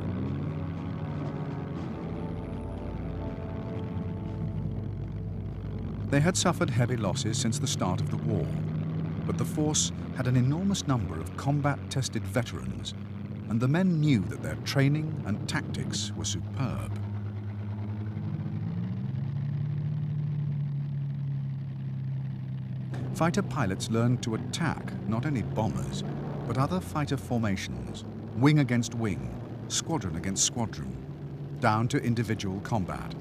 They had suffered heavy losses since the start of the war, but the force had an enormous number of combat-tested veterans, and the men knew that their training and tactics were superb. Fighter pilots learned to attack not only bombers, but other fighter formations, wing against wing, squadron against squadron, down to individual combat.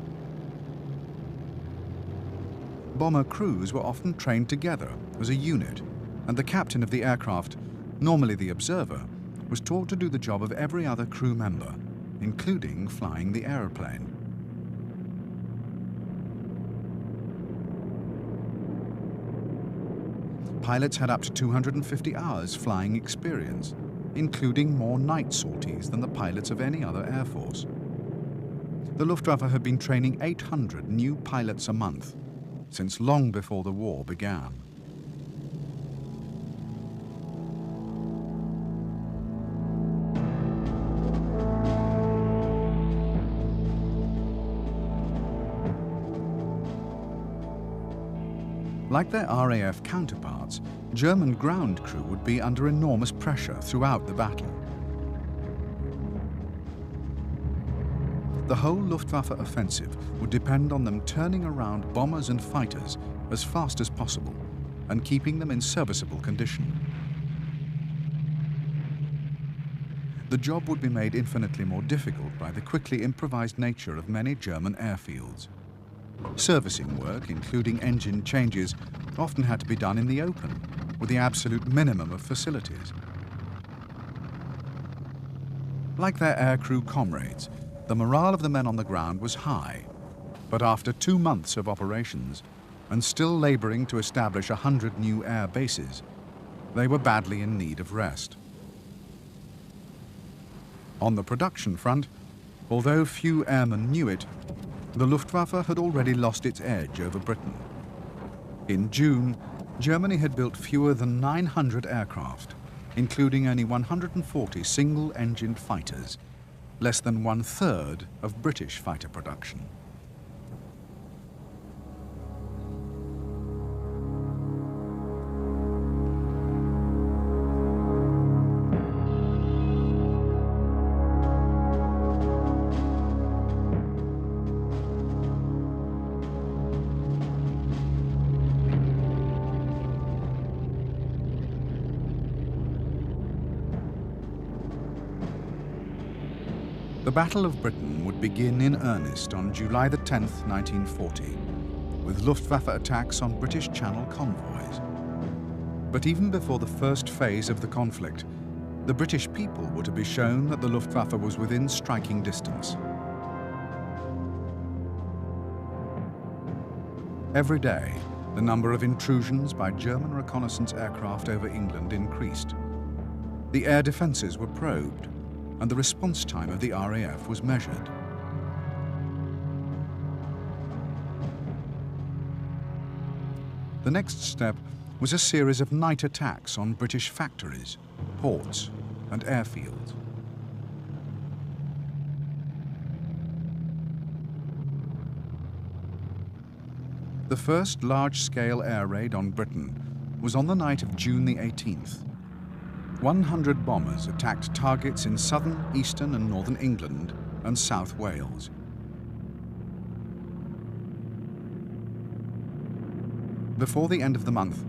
Bomber crews were often trained together as a unit, and the captain of the aircraft, normally the observer, was taught to do the job of every other crew member, including flying the aeroplane. Pilots had up to 250 hours flying experience, including more night sorties than the pilots of any other air force. The Luftwaffe had been training 800 new pilots a month since long before the war began. Like their RAF counterparts, German ground crew would be under enormous pressure throughout the battle. The whole Luftwaffe offensive would depend on them turning around bombers and fighters as fast as possible and keeping them in serviceable condition. The job would be made infinitely more difficult by the quickly improvised nature of many German airfields. Servicing work, including engine changes, often had to be done in the open, with the absolute minimum of facilities. Like their aircrew comrades, the morale of the men on the ground was high, but after 2 months of operations, and still laboring to establish 100 new air bases, they were badly in need of rest. On the production front, although few airmen knew it, the Luftwaffe had already lost its edge over Britain. In June, Germany had built fewer than 900 aircraft, including only 140 single-engined fighters, less than 1/3 of British fighter production. The Battle of Britain would begin in earnest on July the 10th, 1940, with Luftwaffe attacks on British Channel convoys. But even before the first phase of the conflict, the British people were to be shown that the Luftwaffe was within striking distance. Every day, the number of intrusions by German reconnaissance aircraft over England increased. The air defences were probed, and the response time of the RAF was measured. The next step was a series of night attacks on British factories, ports, and airfields. The first large-scale air raid on Britain was on the night of June the 18th. 100 bombers attacked targets in southern, eastern and northern England and South Wales. Before the end of the month,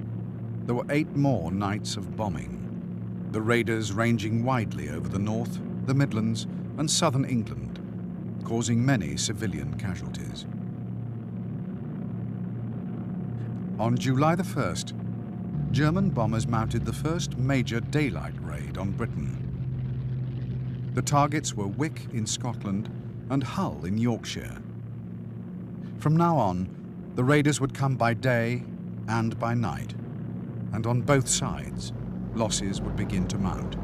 there were 8 more nights of bombing, the raiders ranging widely over the north, the Midlands and southern England, causing many civilian casualties. On July the 1st, German bombers mounted the first major daylight raid on Britain. The targets were Wick in Scotland and Hull in Yorkshire. From now on, the raiders would come by day and by night, and on both sides, losses would begin to mount.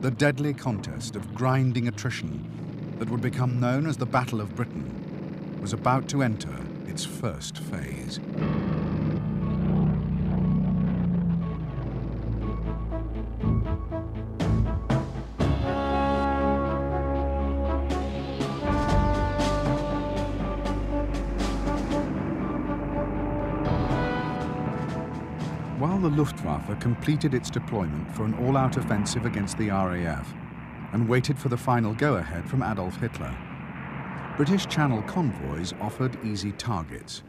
The deadly contest of grinding attrition that would become known as the Battle of Britain was about to enter its first phase. While the Luftwaffe completed its deployment for an all-out offensive against the RAF and waited for the final go-ahead from Adolf Hitler, British Channel convoys offered easy targets.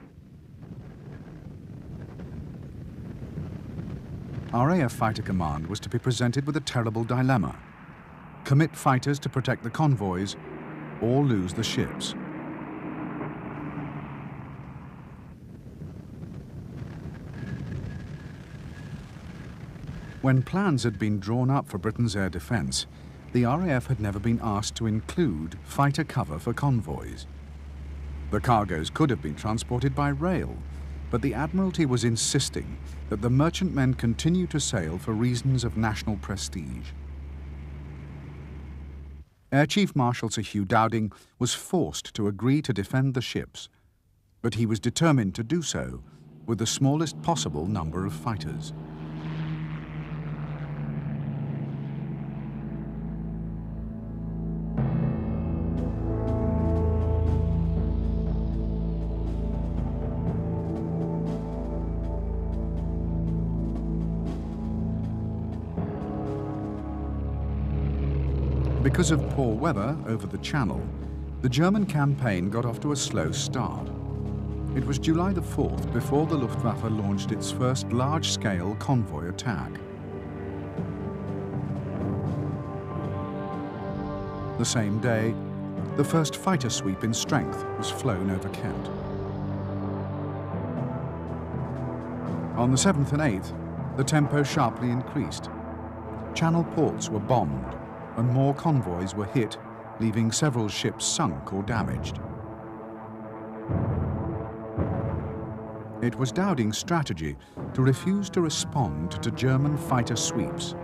RAF Fighter Command was to be presented with a terrible dilemma: commit fighters to protect the convoys or lose the ships. When plans had been drawn up for Britain's air defence, the RAF had never been asked to include fighter cover for convoys. The cargoes could have been transported by rail, but the Admiralty was insisting that the merchantmen continue to sail for reasons of national prestige. Air Chief Marshal Sir Hugh Dowding was forced to agree to defend the ships, but he was determined to do so with the smallest possible number of fighters. Because of poor weather over the Channel, the German campaign got off to a slow start. It was July the 4th before the Luftwaffe launched its first large-scale convoy attack. The same day, the first fighter sweep in strength was flown over Kent. On the 7th and 8th, the tempo sharply increased. Channel ports were bombed, and more convoys were hit, leaving several ships sunk or damaged. It was Dowding's strategy to refuse to respond to German fighter sweeps,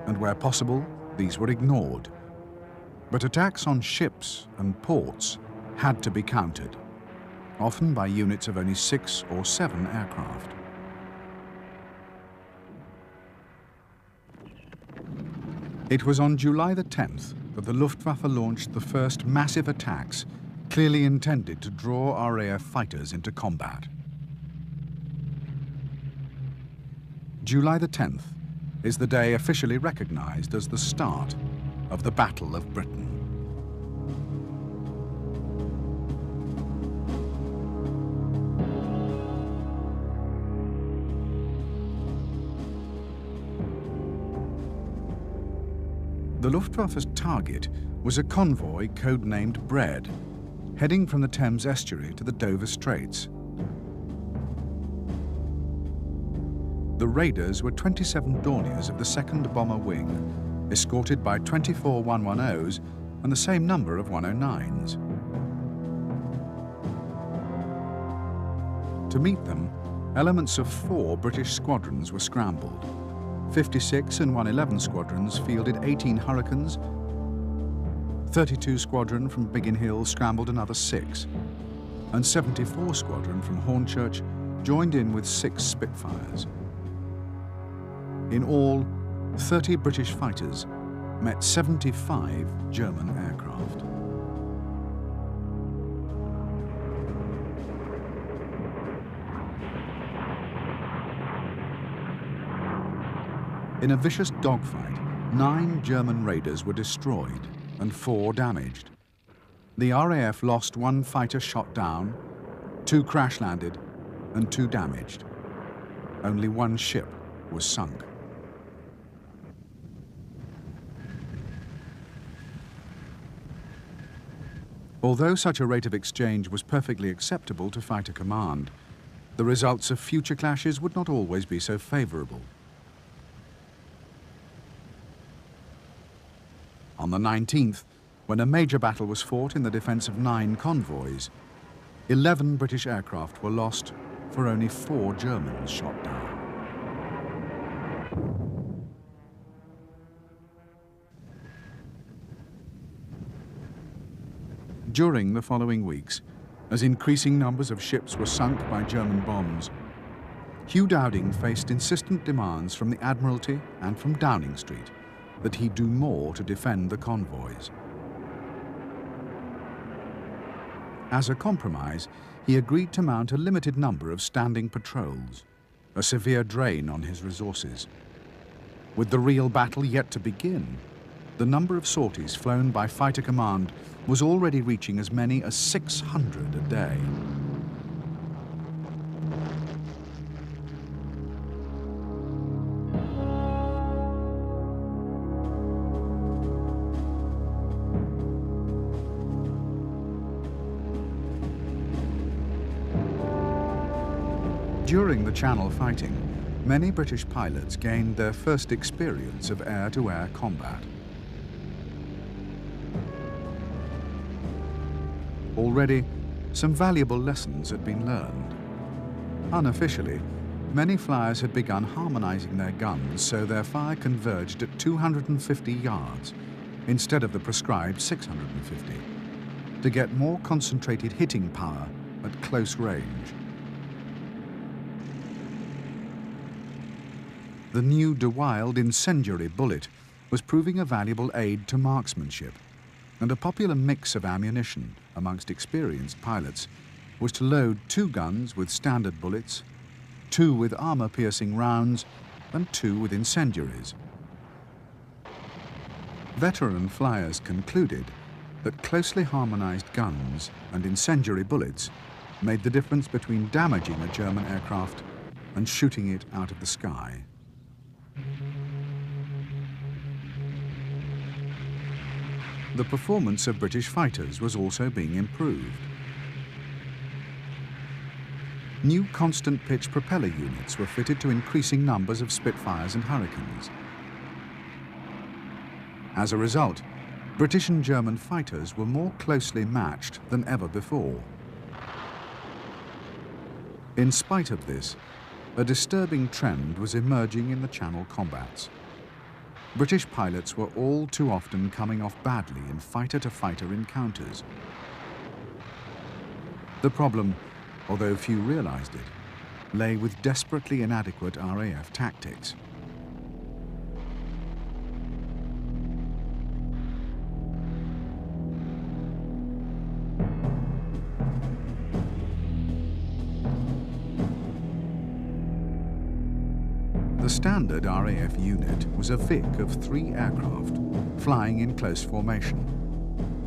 and where possible, these were ignored. But attacks on ships and ports had to be countered, often by units of only 6 or 7 aircraft. It was on July the 10th that the Luftwaffe launched the first massive attacks clearly intended to draw RAF fighters into combat. July the 10th is the day officially recognized as the start of the Battle of Britain. The Luftwaffe's target was a convoy codenamed Bread, heading from the Thames estuary to the Dover Straits. The raiders were 27 Dorniers of the 2nd Bomber Wing, escorted by 24 110s and the same number of 109s. To meet them, elements of 4 British squadrons were scrambled. 56 and 111 squadrons fielded 18 Hurricanes. 32 Squadron from Biggin Hill scrambled another 6. And 74 Squadron from Hornchurch joined in with 6 Spitfires. In all, 30 British fighters met 75 German aircraft. In a vicious dogfight, 9 German raiders were destroyed and 4 damaged. The RAF lost 1 fighter shot down, 2 crash-landed, and 2 damaged. Only 1 ship was sunk. Although such a rate of exchange was perfectly acceptable to fighter command, the results of future clashes would not always be so favourable. On the 19th, when a major battle was fought in the defence of 9 convoys, 11 British aircraft were lost for only 4 Germans shot down. During the following weeks, as increasing numbers of ships were sunk by German bombs, Hugh Dowding faced insistent demands from the Admiralty and from Downing Street that he do more to defend the convoys. As a compromise, he agreed to mount a limited number of standing patrols, a severe drain on his resources. With the real battle yet to begin, the number of sorties flown by fighter command was already reaching as many as 600 a day. During the Channel fighting, many British pilots gained their first experience of air-to-air combat. Already, some valuable lessons had been learned. Unofficially, many flyers had begun harmonizing their guns so their fire converged at 250 yards instead of the prescribed 650, to get more concentrated hitting power at close range. The new De Wilde incendiary bullet was proving a valuable aid to marksmanship, and a popular mix of ammunition amongst experienced pilots was to load 2 guns with standard bullets, 2 with armor-piercing rounds, and 2 with incendiaries. Veteran flyers concluded that closely harmonized guns and incendiary bullets made the difference between damaging a German aircraft and shooting it out of the sky. The performance of British fighters was also being improved. New constant pitch propeller units were fitted to increasing numbers of Spitfires and Hurricanes. As a result, British and German fighters were more closely matched than ever before. In spite of this, a disturbing trend was emerging in the Channel combats. British pilots were all too often coming off badly in fighter-to-fighter encounters. The problem, although few realized it, lay with desperately inadequate RAF tactics. The standard RAF unit was a Vic of 3 aircraft, flying in close formation.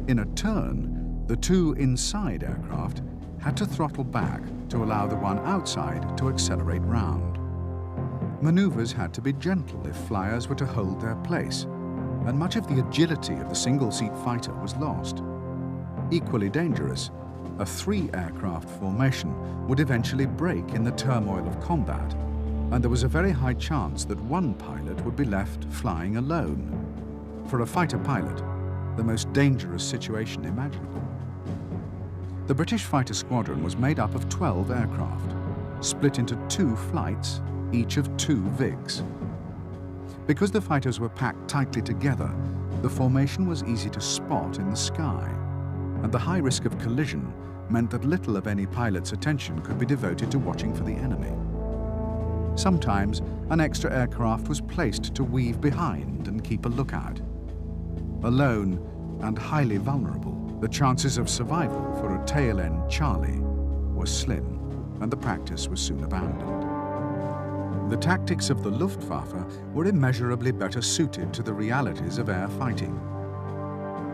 In a turn, the 2 inside aircraft had to throttle back to allow the one outside to accelerate round. Maneuvers had to be gentle if flyers were to hold their place, and much of the agility of the single-seat fighter was lost. Equally dangerous, a 3-aircraft formation would eventually break in the turmoil of combat, and there was a very high chance that one pilot would be left flying alone. For a fighter pilot, the most dangerous situation imaginable. The British fighter squadron was made up of 12 aircraft, split into 2 flights, each of 2 Vics. Because the fighters were packed tightly together, the formation was easy to spot in the sky, and the high risk of collision meant that little of any pilot's attention could be devoted to watching for the enemy. Sometimes an extra aircraft was placed to weave behind and keep a lookout. Alone and highly vulnerable, the chances of survival for a tail-end Charlie were slim, and the practice was soon abandoned. The tactics of the Luftwaffe were immeasurably better suited to the realities of air fighting.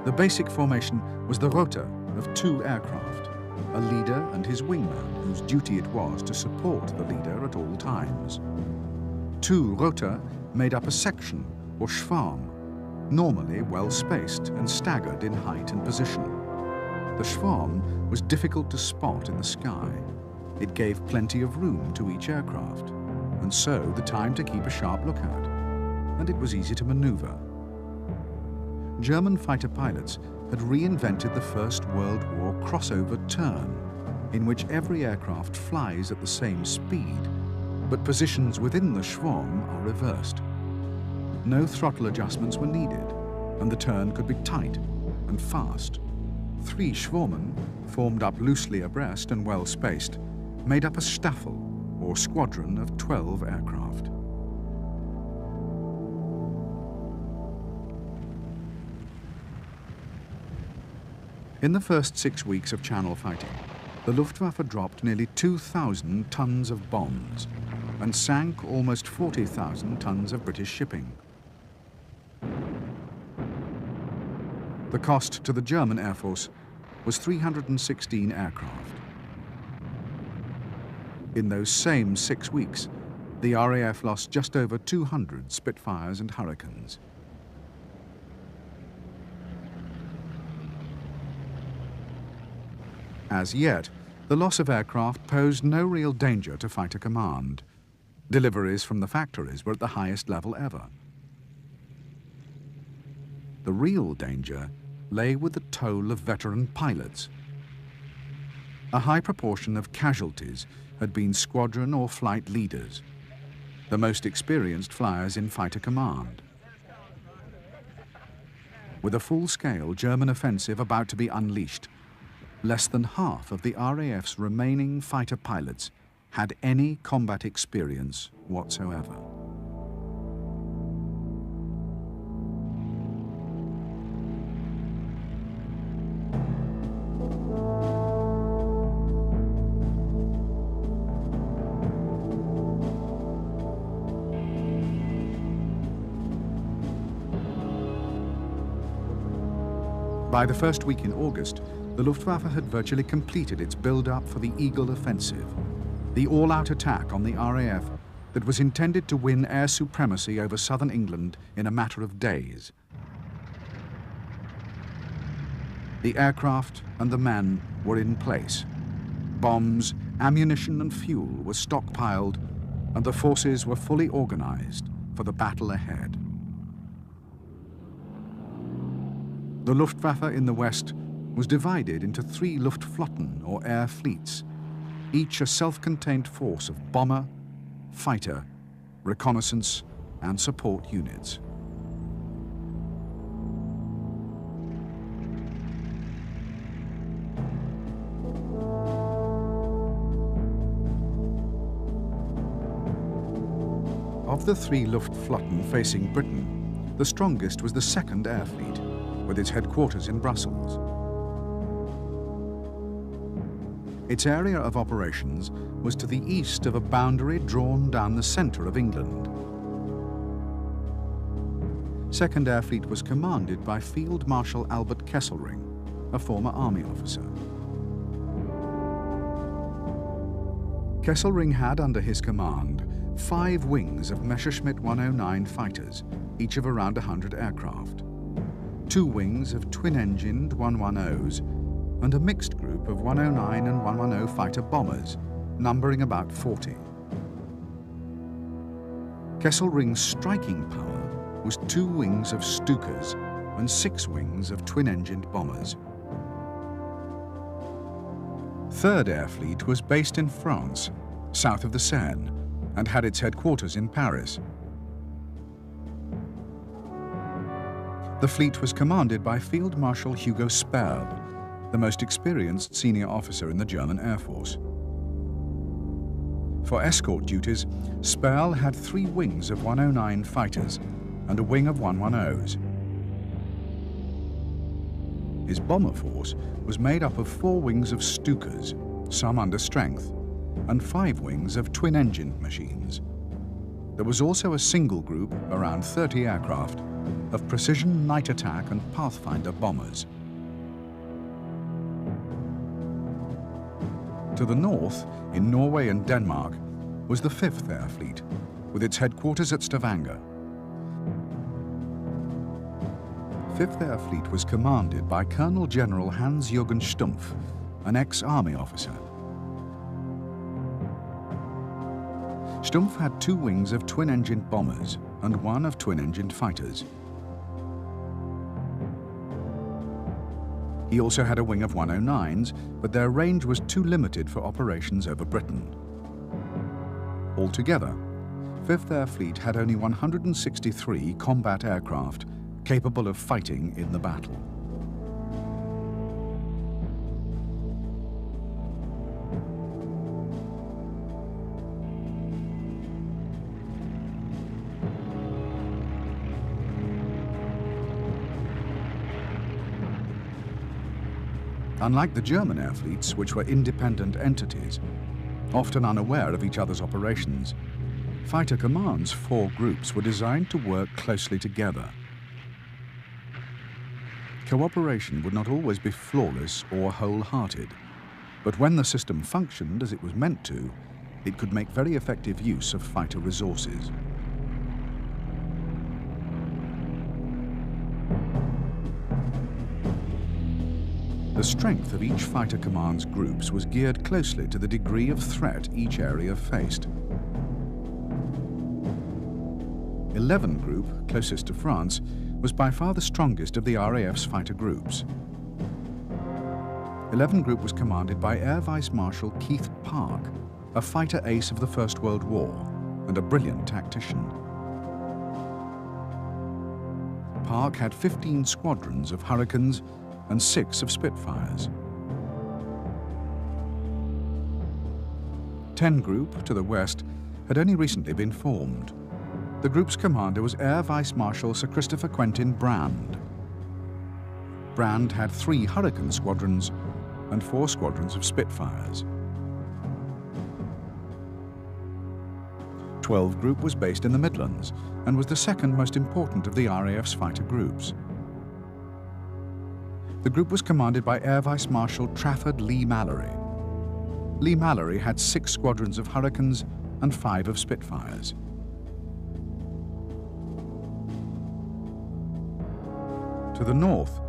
The basic formation was the Rote of 2 aircraft, a leader and his wingman whose duty it was to support the leader at all times. 2 Rote made up a section, or Schwarm, normally well spaced and staggered in height and position. The Schwarm was difficult to spot in the sky. It gave plenty of room to each aircraft, and so the time to keep a sharp lookout, and it was easy to maneuver. German fighter pilots had reinvented the First World War crossover turn, in which every aircraft flies at the same speed, but positions within the Schwarm are reversed. No throttle adjustments were needed, and the turn could be tight and fast. 3 Schwarmen, formed up loosely abreast and well spaced, made up a Staffel, or squadron of 12 aircraft. In the first 6 weeks of Channel fighting, the Luftwaffe dropped nearly 2,000 tons of bombs and sank almost 40,000 tons of British shipping. The cost to the German Air Force was 316 aircraft. In those same 6 weeks, the RAF lost just over 200 Spitfires and Hurricanes. As yet, the loss of aircraft posed no real danger to fighter command. Deliveries from the factories were at the highest level ever. The real danger lay with the toll of veteran pilots. A high proportion of casualties had been squadron or flight leaders, the most experienced flyers in fighter command. With a full-scale German offensive about to be unleashed, less than half of the RAF's remaining fighter pilots had any combat experience whatsoever. By the first week in August, the Luftwaffe had virtually completed its build-up for the Eagle Offensive, the all-out attack on the RAF that was intended to win air supremacy over southern England in a matter of days. The aircraft and the men were in place. Bombs, ammunition and fuel were stockpiled, and the forces were fully organized for the battle ahead. The Luftwaffe in the west was divided into 3 Luftflotten, or air fleets, each a self-contained force of bomber, fighter, reconnaissance, and support units. Of the 3 Luftflotten facing Britain, the strongest was the 2nd Air Fleet, with its headquarters in Brussels. Its area of operations was to the east of a boundary drawn down the centre of England. 2nd Air Fleet was commanded by Field Marshal Albert Kesselring, a former army officer. Kesselring had under his command 5 wings of Messerschmitt 109 fighters, each of around 100 aircraft, 2 wings of twin-engined 110s, and a mixed group of 109 and 110 fighter bombers, numbering about 40. Kesselring's striking power was 2 wings of Stukas and 6 wings of twin-engined bombers. 3rd Air Fleet was based in France, south of the Seine, and had its headquarters in Paris. The fleet was commanded by Field Marshal Hugo Sperl, the most experienced senior officer in the German Air Force. For escort duties, Sperl had 3 wings of 109 fighters and a wing of 110s. His bomber force was made up of 4 wings of Stukas, some under strength, and 5 wings of twin-engined machines. There was also a single group, around 30 aircraft, of precision night attack and Pathfinder bombers. To the north, in Norway and Denmark, was the 5th Air Fleet, with its headquarters at Stavanger. 5th Air Fleet was commanded by Colonel General Hans-Jürgen Stumpf, an ex-army officer. Stumpf had 2 wings of twin-engined bombers and 1 of twin-engined fighters. He also had a wing of 109s, but their range was too limited for operations over Britain. Altogether, 5th Air Fleet had only 163 combat aircraft capable of fighting in the battle. Unlike the German air fleets, which were independent entities, often unaware of each other's operations, fighter command's 4 groups were designed to work closely together. Cooperation would not always be flawless or wholehearted, but when the system functioned as it was meant to, it could make very effective use of fighter resources. The strength of each fighter command's groups was geared closely to the degree of threat each area faced. 11 Group, closest to France, was by far the strongest of the RAF's fighter groups. 11 Group was commanded by Air Vice Marshal Keith Park, a fighter ace of the First World War and a brilliant tactician. Park had 15 squadrons of Hurricanes and 6 of Spitfires. 10 Group, to the west, had only recently been formed. The group's commander was Air Vice Marshal Sir Christopher Quentin Brand. Brand had 3 Hurricane squadrons and 4 squadrons of Spitfires. 12 Group was based in the Midlands and was the second most important of the RAF's fighter groups. The group was commanded by Air Vice Marshal Trafford Lee Mallory. Lee Mallory had 6 squadrons of Hurricanes and 5 of Spitfires. To the north,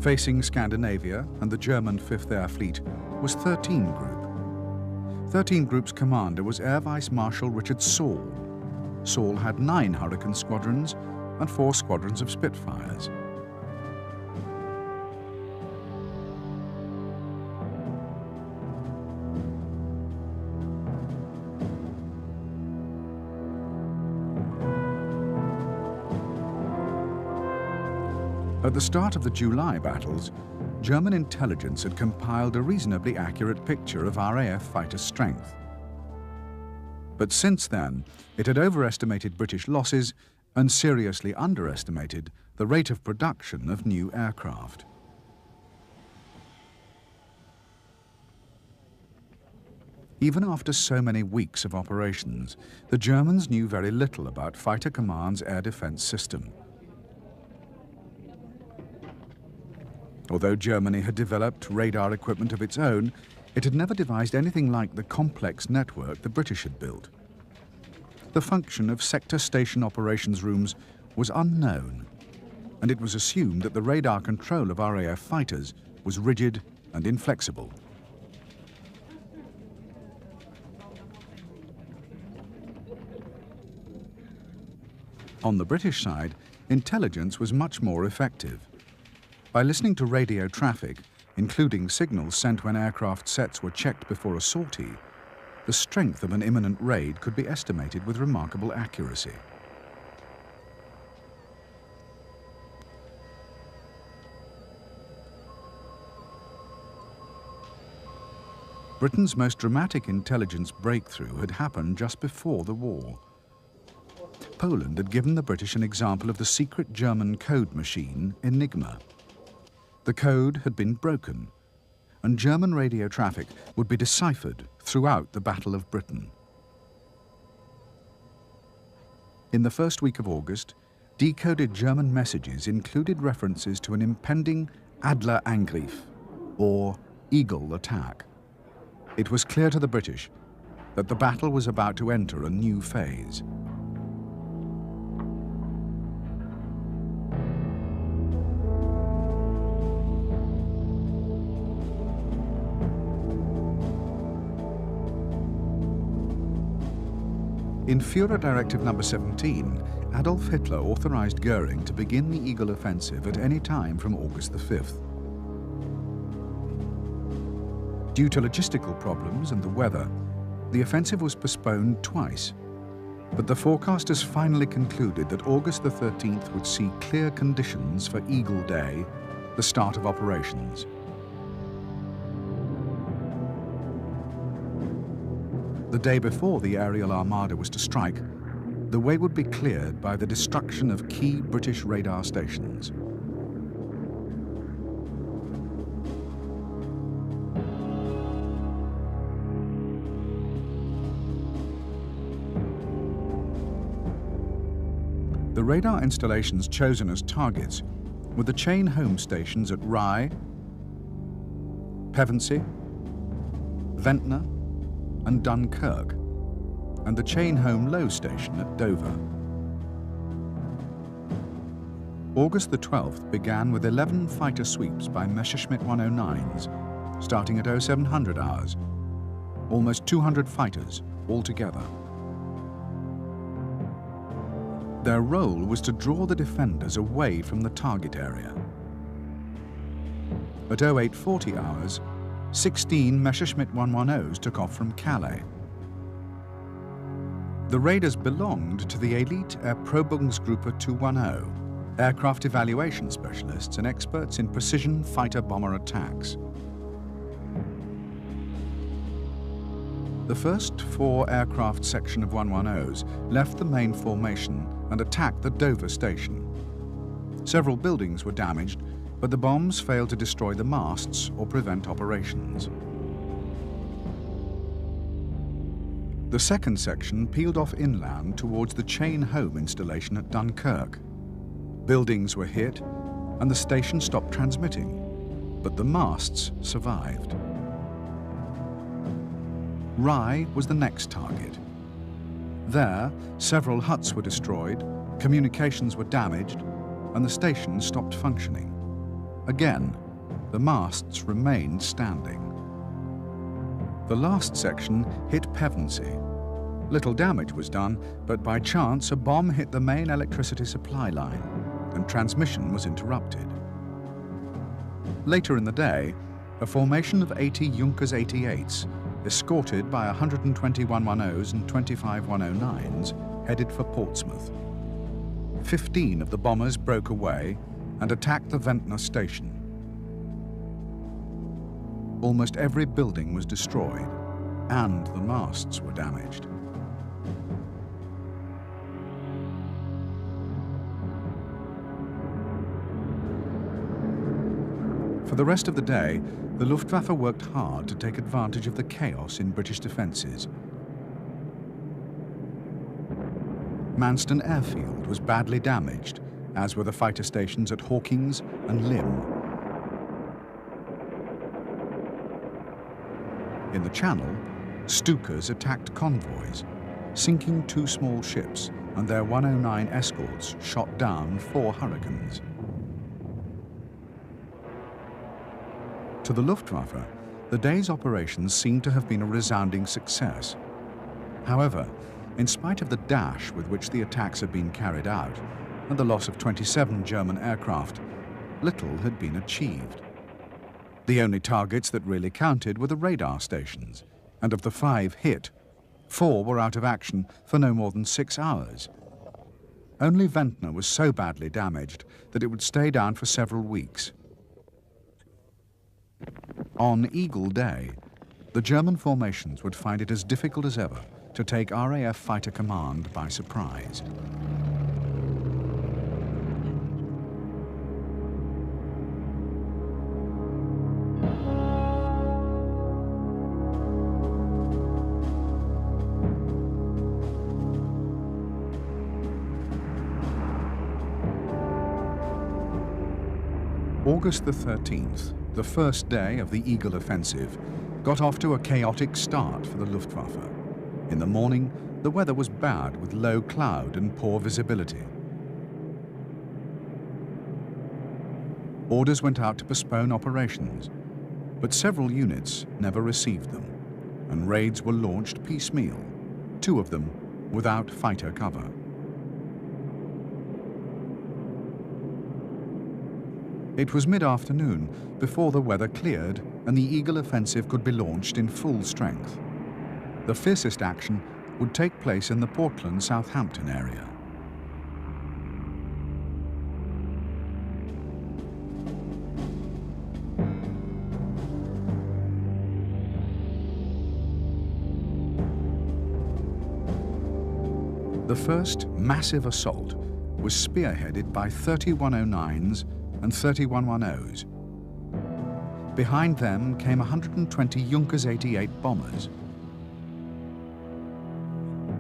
facing Scandinavia and the German 5th Air Fleet, was 13 Group. 13 Group's commander was Air Vice Marshal Richard Saul. Saul had 9 Hurricane squadrons and 4 squadrons of Spitfires. At the start of the July battles, German intelligence had compiled a reasonably accurate picture of RAF fighter strength. But since then, it had overestimated British losses and seriously underestimated the rate of production of new aircraft. Even after so many weeks of operations, the Germans knew very little about Fighter Command's air defense system. Although Germany had developed radar equipment of its own, it had never devised anything like the complex network the British had built. The function of sector station operations rooms was unknown, and it was assumed that the radar control of RAF fighters was rigid and inflexible. On the British side, intelligence was much more effective. By listening to radio traffic, including signals sent when aircraft sets were checked before a sortie, the strength of an imminent raid could be estimated with remarkable accuracy. Britain's most dramatic intelligence breakthrough had happened just before the war. Poland had given the British an example of the secret German code machine, Enigma. The code had been broken, and German radio traffic would be deciphered throughout the Battle of Britain. In the first week of August, decoded German messages included references to an impending Adlerangriff, or Eagle attack. It was clear to the British that the battle was about to enter a new phase. In Führer Directive No. 17, Adolf Hitler authorized Goering to begin the Eagle offensive at any time from August the 5th. Due to logistical problems and the weather, the offensive was postponed twice, but the forecasters finally concluded that August the 13th would see clear conditions for Eagle Day, the start of operations. The day before the aerial armada was to strike, the way would be cleared by the destruction of key British radar stations. The radar installations chosen as targets were the chain home stations at Rye, Pevensey, Ventnor, and Dunkirk, and the chain home low station at Dover. August the 12th began with 11 fighter sweeps by Messerschmitt 109s, starting at 0700 hours, almost 200 fighters altogether. Their role was to draw the defenders away from the target area. At 0840 hours, 16 Messerschmitt 110s took off from Calais. The raiders belonged to the Elite Erprobungsgruppe 210, aircraft evaluation specialists and experts in precision fighter bomber attacks. The first 4 aircraft section of 110s left the main formation and attacked the Dover station. Several buildings were damaged, but the bombs failed to destroy the masts or prevent operations. The second section peeled off inland towards the chain home installation at Dunkirk. Buildings were hit and the station stopped transmitting, but the masts survived. Rye was the next target. There, several huts were destroyed, communications were damaged, and the station stopped functioning. Again, the masts remained standing. The last section hit Pevensey. Little damage was done, but by chance a bomb hit the main electricity supply line, and transmission was interrupted. Later in the day, a formation of 80 Junkers 88s, escorted by 120 110s and 25 109s, headed for Portsmouth. 15 of the bombers broke away and attacked the Ventnor station. Almost every building was destroyed, and the masts were damaged. For the rest of the day, the Luftwaffe worked hard to take advantage of the chaos in British defences. Manston Airfield was badly damaged, as were the fighter stations at Hawkins and Lymm. In the Channel, Stukas attacked convoys, sinking 2 small ships, and their 109 escorts shot down 4 Hurricanes. To the Luftwaffe, the day's operations seemed to have been a resounding success. However, in spite of the dash with which the attacks had been carried out, and the loss of 27 German aircraft, little had been achieved. The only targets that really counted were the radar stations, and of the 5 hit, 4 were out of action for no more than 6 hours. Only Ventnor was so badly damaged that it would stay down for several weeks. On Eagle Day, the German formations would find it as difficult as ever to take RAF Fighter Command by surprise. August the 13th, the first day of the Eagle Offensive, got off to a chaotic start for the Luftwaffe. In the morning, the weather was bad with low cloud and poor visibility. Orders went out to postpone operations, but several units never received them, and raids were launched piecemeal, 2 of them without fighter cover. It was mid-afternoon before the weather cleared and the Eagle Offensive could be launched in full strength. The fiercest action would take place in the Portland-Southampton area. The first massive assault was spearheaded by 3109s and 3110s. Behind them came 120 Junkers 88 bombers.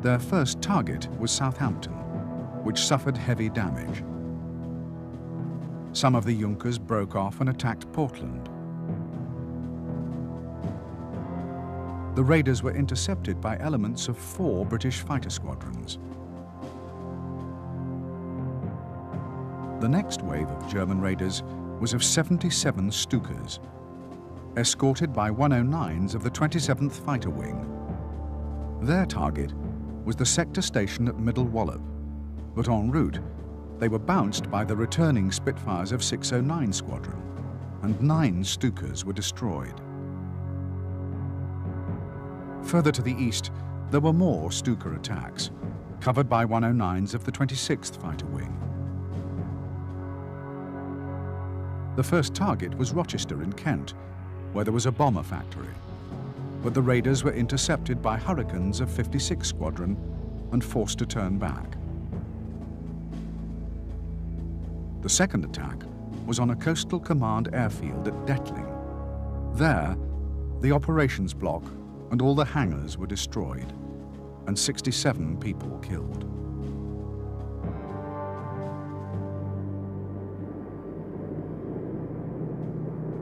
Their first target was Southampton, which suffered heavy damage. Some of the Junkers broke off and attacked Portland. The raiders were intercepted by elements of 4 British fighter squadrons. The next wave of German raiders was of 77 Stukas, escorted by 109s of the 27th Fighter Wing. Their target was the sector station at Middle Wallop, but en route they were bounced by the returning Spitfires of 609 Squadron, and 9 Stukas were destroyed. Further to the east, there were more Stuka attacks, covered by 109s of the 26th Fighter Wing. The first target was Rochester in Kent, where there was a bomber factory, but the raiders were intercepted by Hurricanes of 56 Squadron and forced to turn back. The second attack was on a coastal command airfield at Detling. There, the operations block and all the hangars were destroyed, and 67 people killed.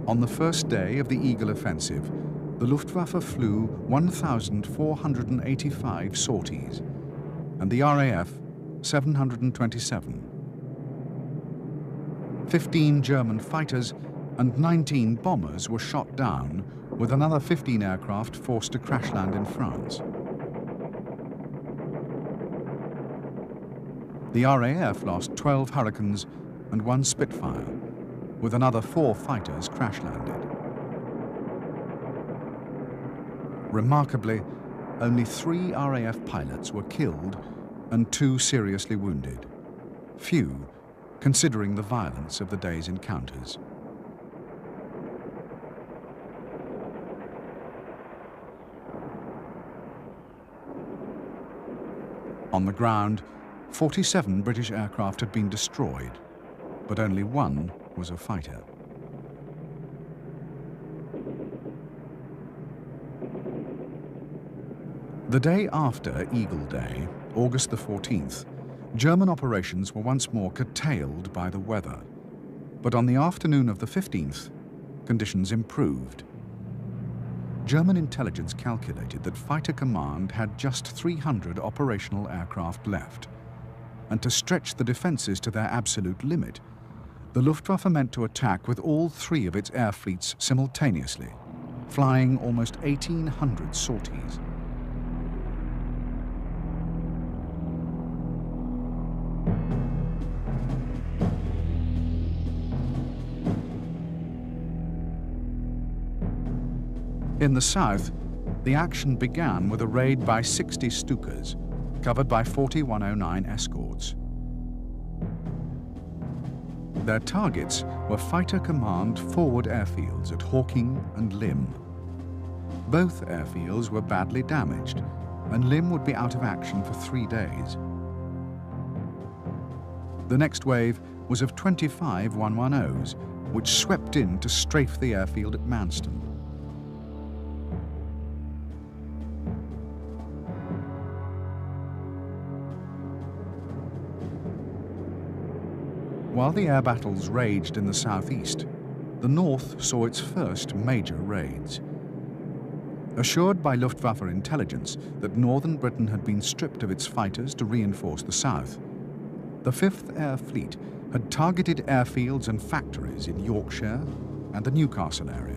On the first day of the Eagle Offensive, the Luftwaffe flew 1,485 sorties, and the RAF 727. 15 German fighters and 19 bombers were shot down, with another 15 aircraft forced to crash land in France. The RAF lost 12 Hurricanes and 1 Spitfire, with another 4 fighters crash-landed. Remarkably, only 3 RAF pilots were killed and 2 seriously wounded. Few, considering the violence of the day's encounters. On the ground, 47 British aircraft had been destroyed, but only 1 was a fighter. The day after Eagle Day, August the 14th, German operations were once more curtailed by the weather. But on the afternoon of the 15th, conditions improved. German intelligence calculated that Fighter Command had just 300 operational aircraft left. And to stretch the defenses to their absolute limit, the Luftwaffe meant to attack with all 3 of its air fleets simultaneously, flying almost 1,800 sorties. In the south, the action began with a raid by 60 Stukas, covered by 4109 escorts. Their targets were Fighter Command forward airfields at Hawking and Lymm. Both airfields were badly damaged, and Lymm would be out of action for 3 days. The next wave was of 25 110s, which swept in to strafe the airfield at Manston. While the air battles raged in the southeast, the north saw its first major raids. Assured by Luftwaffe intelligence that northern Britain had been stripped of its fighters to reinforce the south, the 5th Air Fleet had targeted airfields and factories in Yorkshire and the Newcastle area.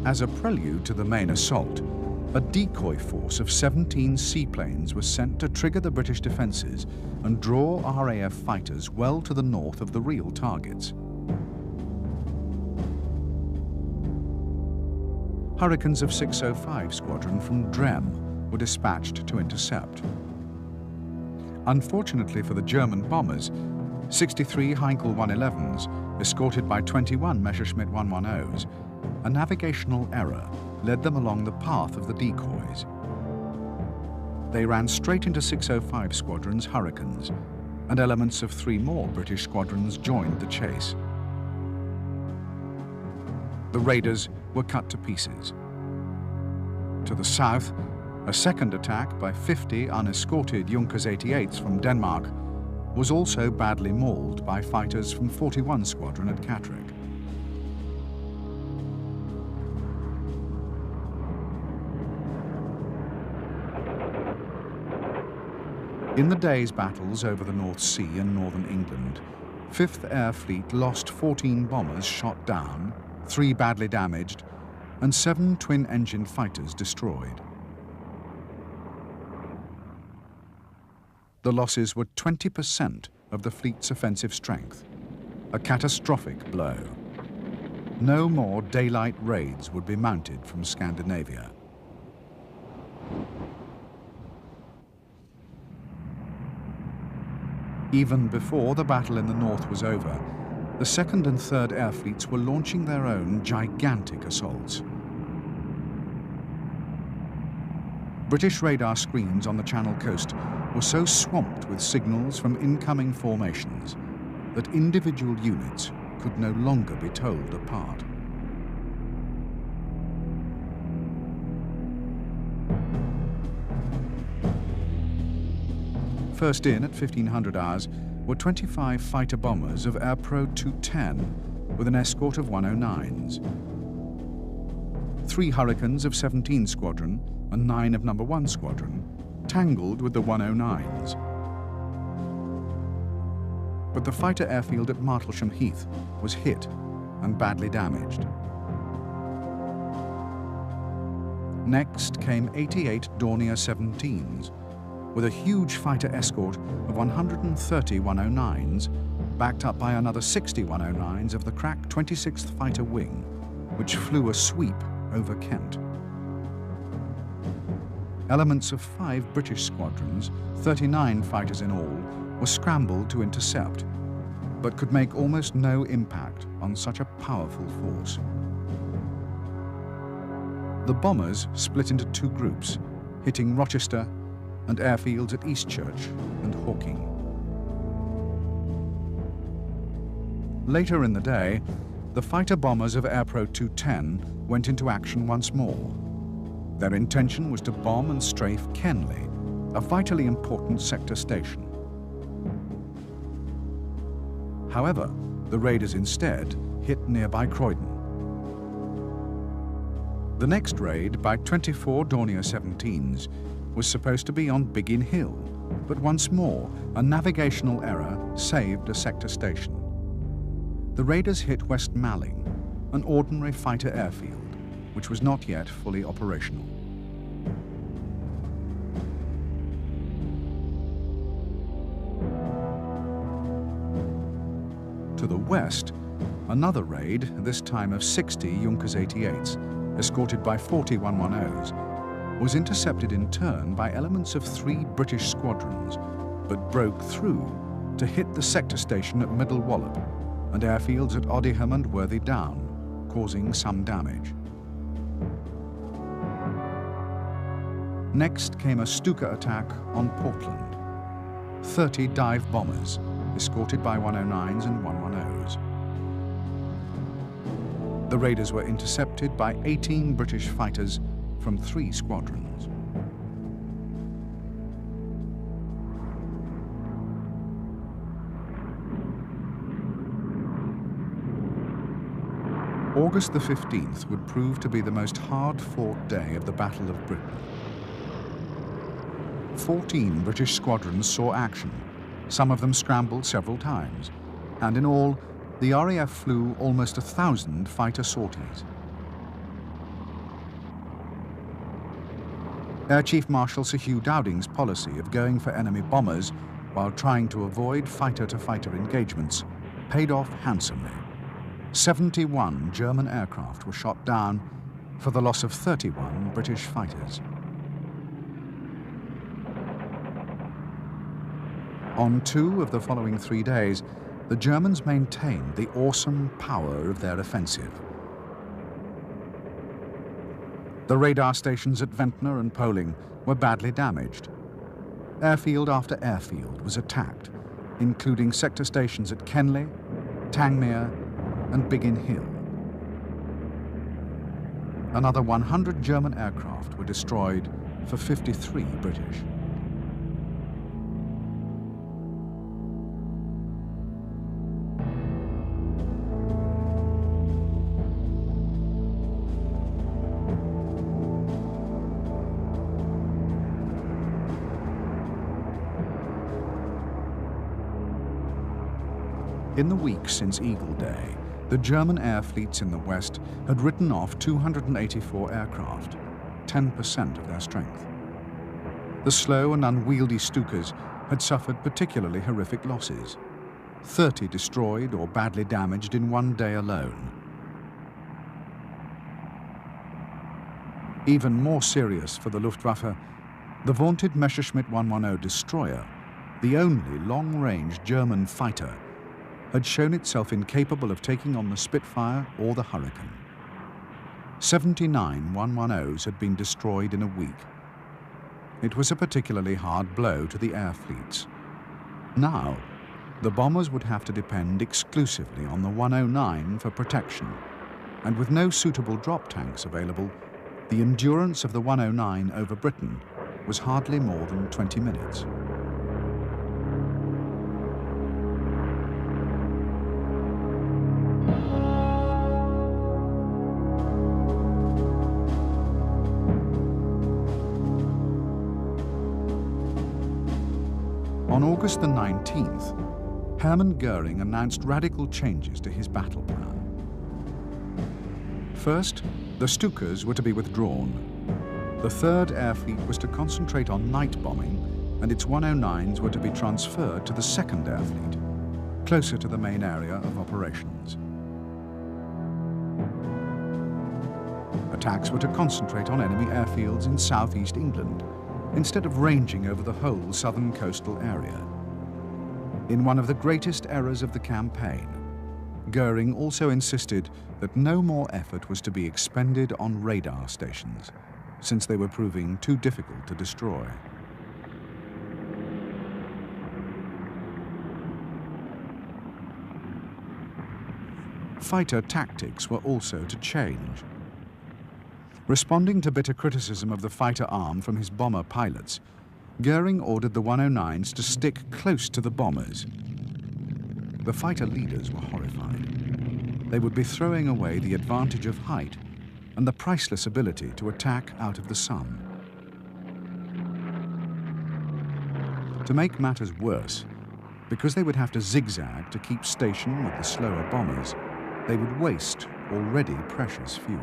As a prelude to the main assault, a decoy force of 17 seaplanes was sent to trigger the British defences and draw RAF fighters well to the north of the real targets. Hurricanes of 605 Squadron from Drem were dispatched to intercept. Unfortunately for the German bombers, 63 Heinkel 111s, escorted by 21 Messerschmitt 110s, a navigational error led them along the path of the decoys. They ran straight into 605 Squadron's Hurricanes, and elements of 3 more British squadrons joined the chase. The raiders were cut to pieces. To the south, a second attack by 50 unescorted Junkers 88s from Denmark was also badly mauled by fighters from 41 Squadron at Catterick. In the day's battles over the North Sea and northern England, 5th Air Fleet lost 14 bombers shot down, 3 badly damaged, and 7 twin-engine fighters destroyed. The losses were 20% of the fleet's offensive strength, a catastrophic blow. No more daylight raids would be mounted from Scandinavia. Even before the battle in the north was over, the 2nd and 3rd Air Fleets were launching their own gigantic assaults. British radar screens on the Channel coast were so swamped with signals from incoming formations that individual units could no longer be told apart. First in at 1500 hours were 25 fighter bombers of Airpro 210 with an escort of 109s. 3 Hurricanes of 17 Squadron and 9 of No. 1 Squadron tangled with the 109s. But the fighter airfield at Martlesham Heath was hit and badly damaged. Next came 88 Dornier 17s, with a huge fighter escort of 130 109s, backed up by another 60 109s of the crack 26th Fighter Wing, which flew a sweep over Kent. Elements of 5 British squadrons, 39 fighters in all, were scrambled to intercept, but could make almost no impact on such a powerful force. The bombers split into 2 groups, hitting Rochester and airfields at Eastchurch and Hawking. Later in the day, the fighter bombers of Airpro 210 went into action once more. Their intention was to bomb and strafe Kenley, a vitally important sector station. However, the raiders instead hit nearby Croydon. The next raid by 24 Dornier 17s was supposed to be on Biggin Hill, but once more, a navigational error saved a sector station. The raiders hit West Malling, an ordinary fighter airfield, which was not yet fully operational. To the west, another raid, this time of 60 Junkers 88s, escorted by 40 110s, was intercepted in turn by elements of 3 British squadrons, but broke through to hit the sector station at Middle Wallop and airfields at Odiham and Worthy Down, causing some damage. Next came a Stuka attack on Portland. 30 dive bombers, escorted by 109s and 110s. The raiders were intercepted by 18 British fighters from 3 squadrons. August the 15th would prove to be the most hard-fought day of the Battle of Britain. 14 British squadrons saw action. Some of them scrambled several times, and in all, the RAF flew almost 1,000 fighter sorties. Air Chief Marshal Sir Hugh Dowding's policy of going for enemy bombers while trying to avoid fighter-to-fighter engagements paid off handsomely. 71 German aircraft were shot down for the loss of 31 British fighters. On 2 of the following 3 days, the Germans maintained the awesome power of their offensive. The radar stations at Ventnor and Poling were badly damaged. Airfield after airfield was attacked, including sector stations at Kenley, Tangmere, and Biggin Hill. Another 100 German aircraft were destroyed for 53 British. In the week since Eagle Day, the German air fleets in the west had written off 284 aircraft, 10% of their strength. The slow and unwieldy Stukas had suffered particularly horrific losses. 30 destroyed or badly damaged in one day alone. Even more serious for the Luftwaffe, the vaunted Messerschmitt 110 destroyer, the only long-range German fighter, had shown itself incapable of taking on the Spitfire or the Hurricane. 79 110s had been destroyed in a week. It was a particularly hard blow to the air fleets. Now, the bombers would have to depend exclusively on the 109 for protection, and with no suitable drop tanks available, the endurance of the 109 over Britain was hardly more than 20 minutes. On August the 19th, Hermann Goering announced radical changes to his battle plan. First, the Stukas were to be withdrawn. The 3rd Air Fleet was to concentrate on night bombing, and its 109s were to be transferred to the 2nd Air Fleet, closer to the main area of operations. Attacks were to concentrate on enemy airfields in southeast England, instead of ranging over the whole southern coastal area. In one of the greatest errors of the campaign, Goering also insisted that no more effort was to be expended on radar stations, since they were proving too difficult to destroy. Fighter tactics were also to change. Responding to bitter criticism of the fighter arm from his bomber pilots, Goering ordered the 109s to stick close to the bombers. The fighter leaders were horrified. They would be throwing away the advantage of height and the priceless ability to attack out of the sun. To make matters worse, because they would have to zigzag to keep station with the slower bombers, they would waste already precious fuel.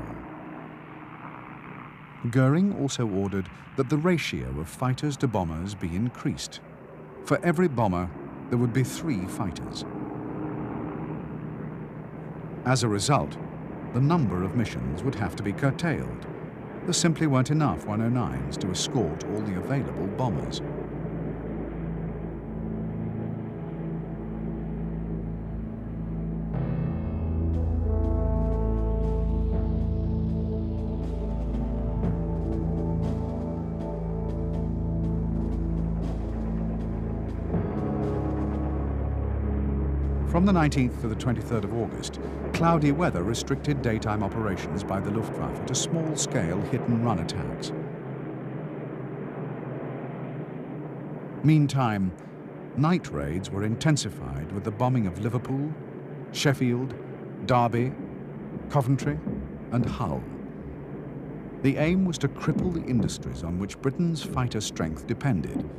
Goering also ordered that the ratio of fighters to bombers be increased. For every bomber, there would be 3 fighters. As a result, the number of missions would have to be curtailed. There simply weren't enough 109s to escort all the available bombers. From the 19th to the 23rd of August, cloudy weather restricted daytime operations by the Luftwaffe to small-scale hit-and-run attacks. Meantime, night raids were intensified with the bombing of Liverpool, Sheffield, Derby, Coventry, and Hull. The aim was to cripple the industries on which Britain's fighter strength depended,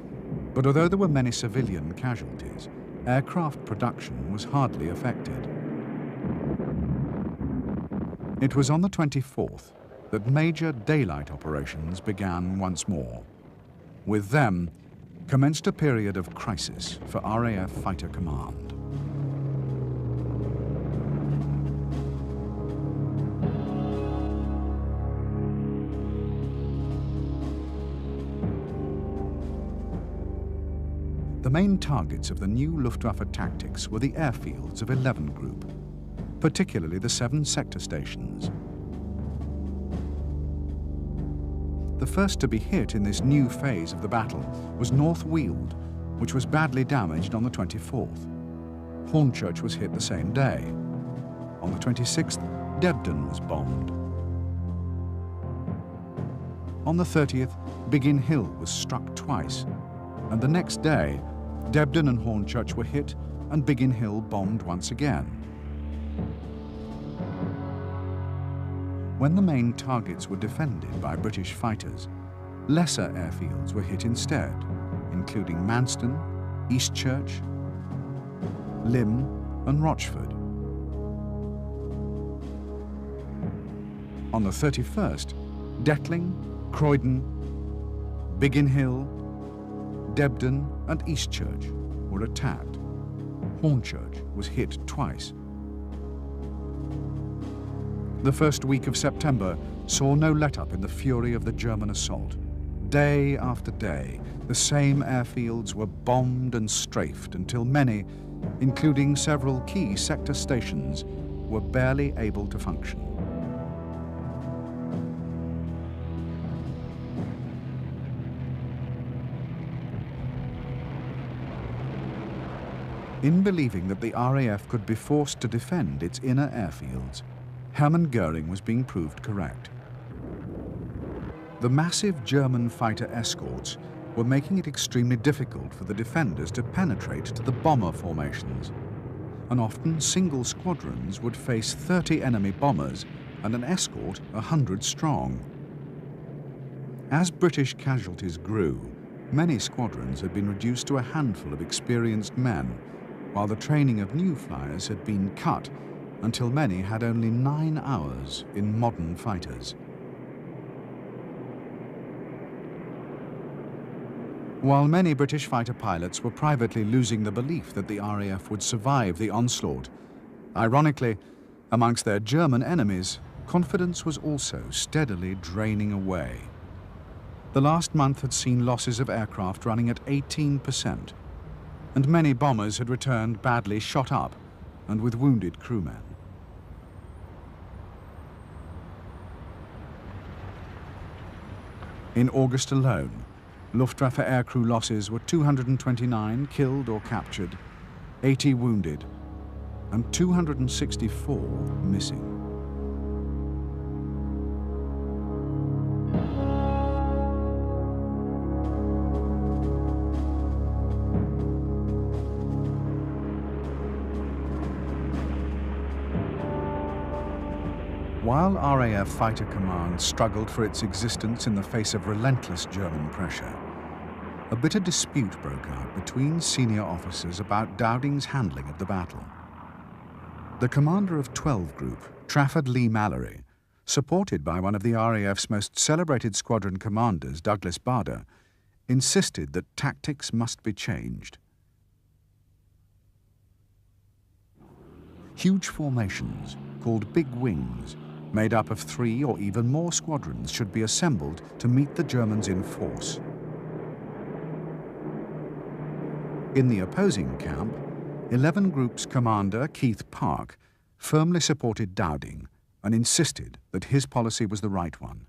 but although there were many civilian casualties, aircraft production was hardly affected. It was on the 24th that major daylight operations began once more. With them commenced a period of crisis for RAF Fighter Command. The main targets of the new Luftwaffe tactics were the airfields of 11 Group, particularly the 7 sector stations. The first to be hit in this new phase of the battle was North Weald, which was badly damaged on the 24th. Hornchurch was hit the same day. On the 26th, Debden was bombed. On the 30th, Biggin Hill was struck twice, and the next day, Debden and Hornchurch were hit and Biggin Hill bombed once again. When the main targets were defended by British fighters, lesser airfields were hit instead, including Manston, Eastchurch, Lymm and Rochford. On the 31st, Detling, Croydon, Biggin Hill, Debden and Eastchurch were attacked. Hornchurch was hit twice. The first week of September saw no let-up in the fury of the German assault. Day after day, the same airfields were bombed and strafed until many, including several key sector stations, were barely able to function. In believing that the RAF could be forced to defend its inner airfields, Hermann Göring was being proved correct. The massive German fighter escorts were making it extremely difficult for the defenders to penetrate to the bomber formations, and often single squadrons would face 30 enemy bombers and an escort 100 strong. As British casualties grew, many squadrons had been reduced to a handful of experienced men, while the training of new flyers had been cut until many had only 9 hours in modern fighters. While many British fighter pilots were privately losing the belief that the RAF would survive the onslaught, ironically, amongst their German enemies, confidence was also steadily draining away. The last month had seen losses of aircraft running at 18%, and many bombers had returned badly shot up and with wounded crewmen. In August alone, Luftwaffe aircrew losses were 229 killed or captured, 80 wounded, and 264 missing. While RAF Fighter Command struggled for its existence in the face of relentless German pressure, a bitter dispute broke out between senior officers about Dowding's handling of the battle. The commander of 12 Group, Trafford Leigh-Mallory, supported by one of the RAF's most celebrated squadron commanders, Douglas Bader, insisted that tactics must be changed. Huge formations, called big wings, made up of 3 or even more squadrons, should be assembled to meet the Germans in force. In the opposing camp, 11 Group's commander, Keith Park, firmly supported Dowding and insisted that his policy was the right one.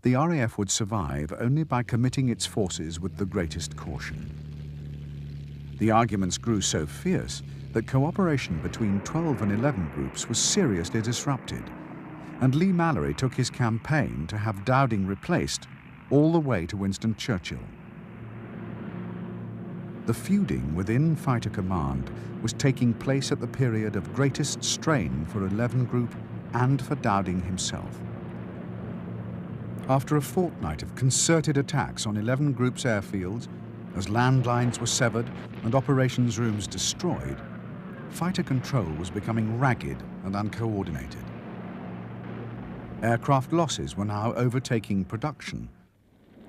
The RAF would survive only by committing its forces with the greatest caution. The arguments grew so fierce that cooperation between 12 and 11 groups was seriously disrupted, and Lee Mallory took his campaign to have Dowding replaced all the way to Winston Churchill. The feuding within Fighter Command was taking place at the period of greatest strain for 11 Group and for Dowding himself. After a fortnight of concerted attacks on 11 Group's airfields, as landlines were severed and operations rooms destroyed, fighter control was becoming ragged and uncoordinated. Aircraft losses were now overtaking production,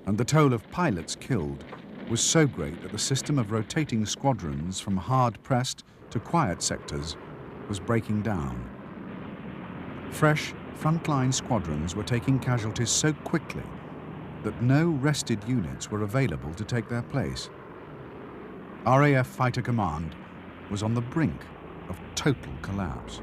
and the toll of pilots killed was so great that the system of rotating squadrons from hard-pressed to quiet sectors was breaking down. Fresh, frontline squadrons were taking casualties so quickly that no rested units were available to take their place. RAF Fighter Command was on the brink of total collapse.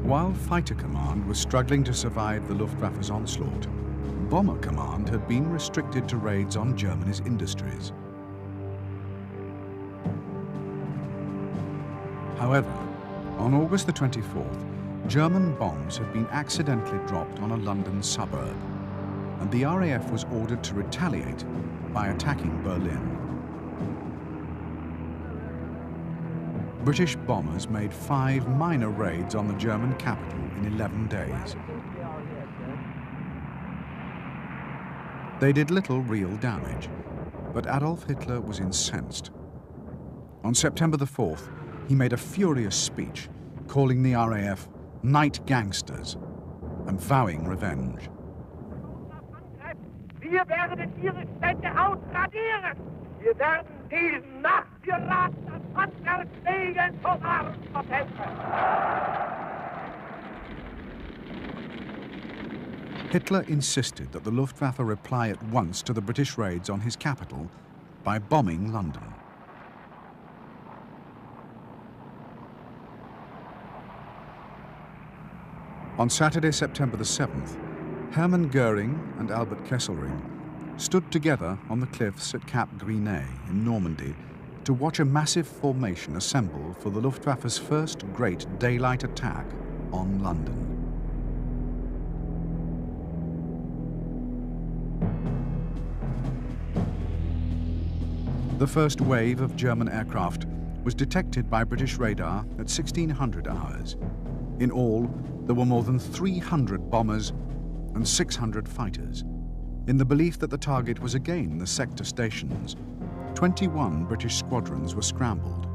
While Fighter Command was struggling to survive the Luftwaffe's onslaught, Bomber Command had been restricted to raids on Germany's industries. However, on August the 24th, German bombs had been accidentally dropped on a London suburb, and the RAF was ordered to retaliate by attacking Berlin. British bombers made 5 minor raids on the German capital in 11 days. They did little real damage, but Adolf Hitler was incensed. On September the 4th, he made a furious speech calling the RAF night gangsters and vowing revenge. Wir werden ihre Städte ausradieren. Wir werden diesen nachgeratenen handwerksfähigen zum Arsch verhelfen. Hitler insisted that the Luftwaffe reply at once to the British raids on his capital by bombing London. On Saturday, September the 7th, Hermann Göring and Albert Kesselring stood together on the cliffs at Cap Gris-Nez in Normandy to watch a massive formation assemble for the Luftwaffe's first great daylight attack on London. The first wave of German aircraft was detected by British radar at 1600 hours. In all, there were more than 300 bombers and 600 fighters. In the belief that the target was again the sector stations, 21 British squadrons were scrambled.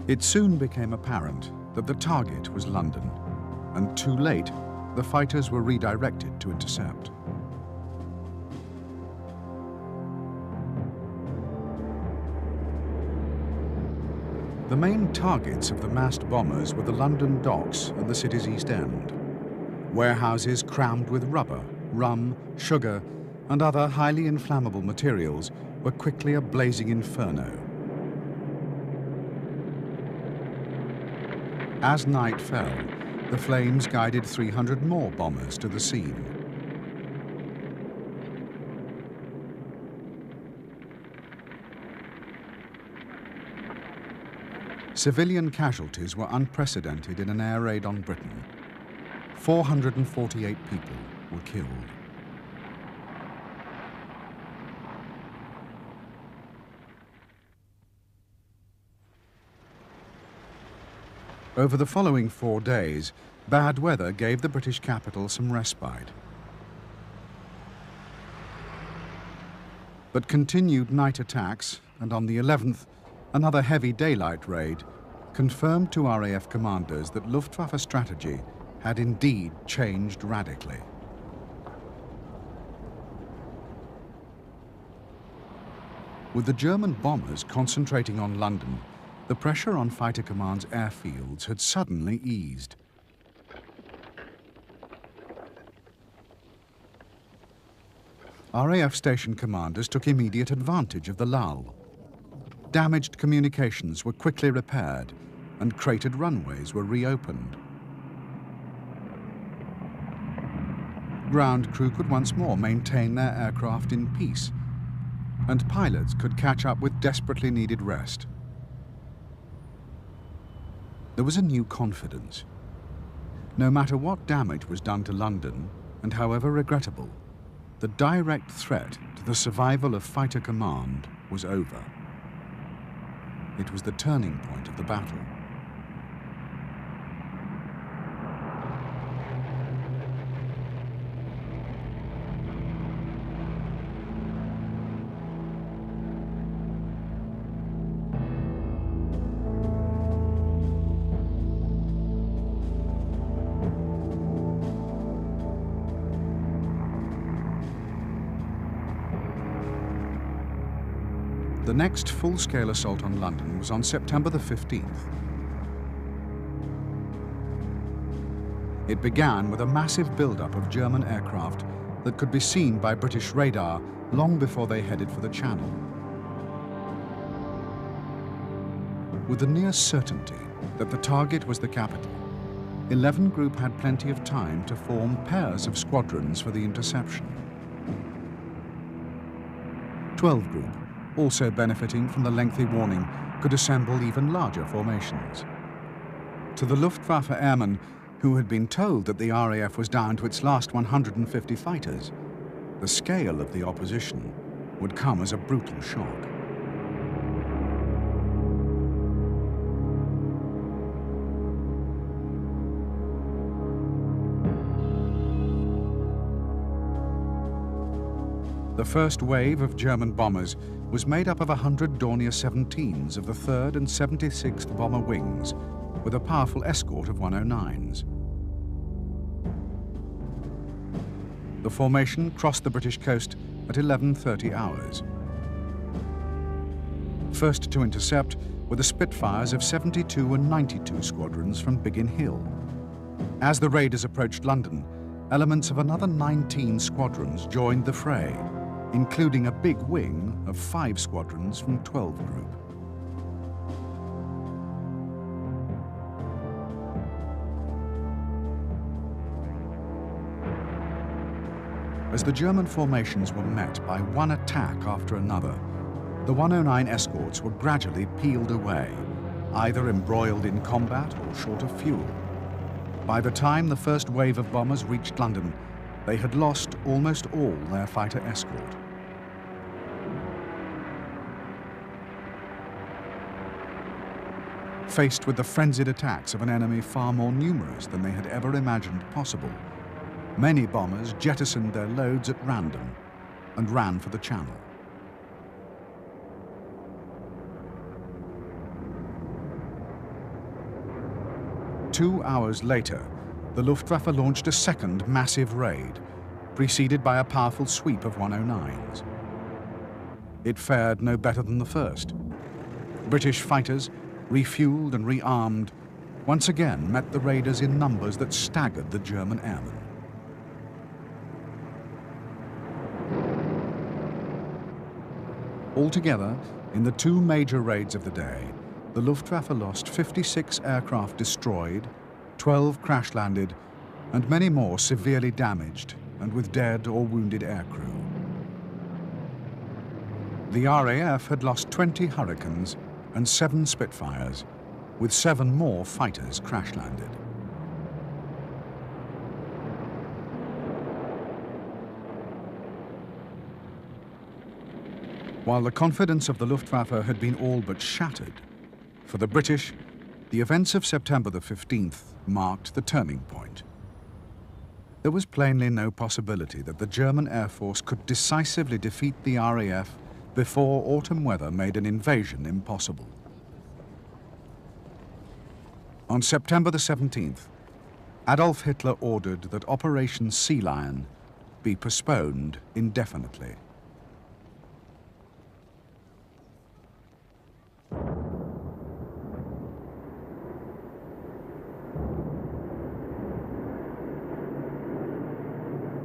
It soon became apparent that the target was London, and too late, the fighters were redirected to intercept. The main targets of the massed bombers were the London docks and the city's East End. Warehouses crammed with rubber, rum, sugar, and other highly inflammable materials were quickly a blazing inferno. As night fell, the flames guided 300 more bombers to the scene. Civilian casualties were unprecedented in an air raid on Britain. 448 people were killed. Over the following 4 days, bad weather gave the British capital some respite. But continued night attacks, and on the 11th, another heavy daylight raid, confirmed to RAF commanders that Luftwaffe strategy had indeed changed radically. With the German bombers concentrating on London, the pressure on Fighter Command's airfields had suddenly eased. RAF station commanders took immediate advantage of the lull. Damaged communications were quickly repaired and cratered runways were reopened. Ground crew could once more maintain their aircraft in peace, and pilots could catch up with desperately needed rest. There was a new confidence. No matter what damage was done to London, and however regrettable, the direct threat to the survival of fighter command was over. It was the turning point of the battle. The next full-scale assault on London was on September the 15th. It began with a massive build-up of German aircraft that could be seen by British radar long before they headed for the Channel. With the near certainty that the target was the capital, 11 Group had plenty of time to form pairs of squadrons for the interception. 12 Group, also benefiting from the lengthy warning, could assemble even larger formations. To the Luftwaffe airmen, who had been told that the RAF was down to its last 150 fighters, the scale of the opposition would come as a brutal shock. The first wave of German bombers was made up of 100 Dornier 17s of the 3rd and 76th Bomber Wings, with a powerful escort of 109s. The formation crossed the British coast at 11:30 hours. First to intercept were the Spitfires of 72 and 92 squadrons from Biggin Hill. As the raiders approached London, elements of another 19 squadrons joined the fray, including a big wing of 5 squadrons from 12 Group. As the German formations were met by one attack after another, the 109 escorts were gradually peeled away, either embroiled in combat or short of fuel. By the time the first wave of bombers reached London, they had lost almost all their fighter escort. Faced with the frenzied attacks of an enemy far more numerous than they had ever imagined possible, many bombers jettisoned their loads at random and ran for the Channel. Two hours later, the Luftwaffe launched a second massive raid, preceded by a powerful sweep of 109s. It fared no better than the first. British fighters, refueled and rearmed, once again met the raiders in numbers that staggered the German airmen. Altogether, in the two major raids of the day, the Luftwaffe lost 56 aircraft destroyed, 12 crash-landed, and many more severely damaged and with dead or wounded aircrew. The RAF had lost 20 Hurricanes and 7 Spitfires, with 7 more fighters crash-landed. While the confidence of the Luftwaffe had been all but shattered, for the British, the events of September the 15th marked the turning point. There was plainly no possibility that the German Air Force could decisively defeat the RAF before autumn weather made an invasion impossible. On September the 17th, Adolf Hitler ordered that Operation Sea Lion be postponed indefinitely.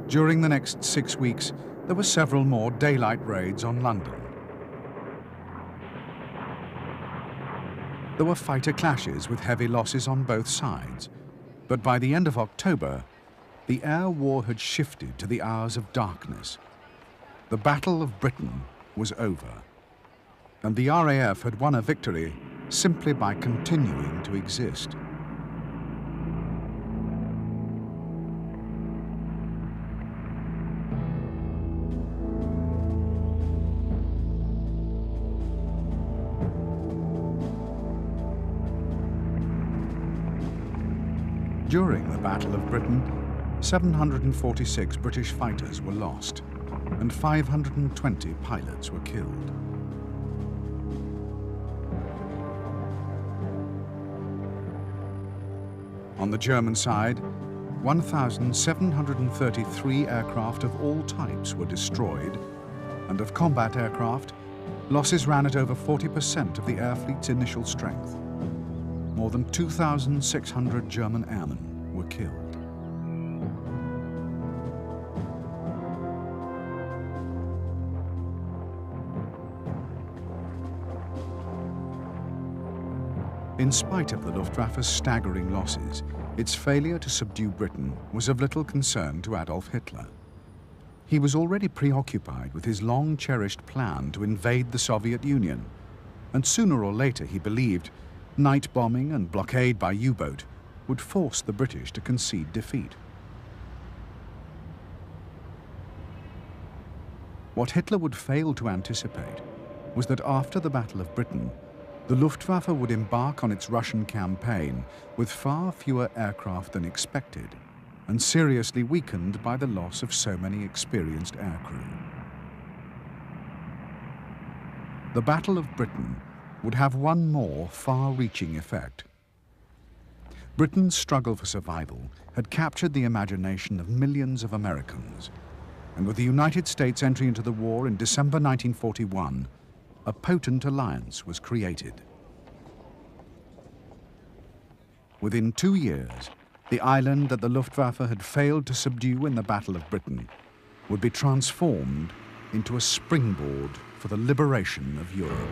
During the next 6 weeks, there were several more daylight raids on London. There were fighter clashes with heavy losses on both sides, but by the end of October, the air war had shifted to the hours of darkness. The Battle of Britain was over, and the RAF had won a victory simply by continuing to exist. During the Battle of Britain, 746 British fighters were lost, and 520 pilots were killed. On the German side, 1,733 aircraft of all types were destroyed, and of combat aircraft, losses ran at over 40% of the air fleet's initial strength. More than 2,600 German airmen were killed. In spite of the Luftwaffe's staggering losses, its failure to subdue Britain was of little concern to Adolf Hitler. He was already preoccupied with his long-cherished plan to invade the Soviet Union, and sooner or later he believed night bombing and blockade by U-boat would force the British to concede defeat. What Hitler would fail to anticipate was that after the Battle of Britain, the Luftwaffe would embark on its Russian campaign with far fewer aircraft than expected, and seriously weakened by the loss of so many experienced aircrew. The Battle of Britain would have one more far-reaching effect. Britain's struggle for survival had captured the imagination of millions of Americans, and with the United States entry into the war in December 1941, a potent alliance was created. Within 2 years, the island that the Luftwaffe had failed to subdue in the Battle of Britain would be transformed into a springboard for the liberation of Europe.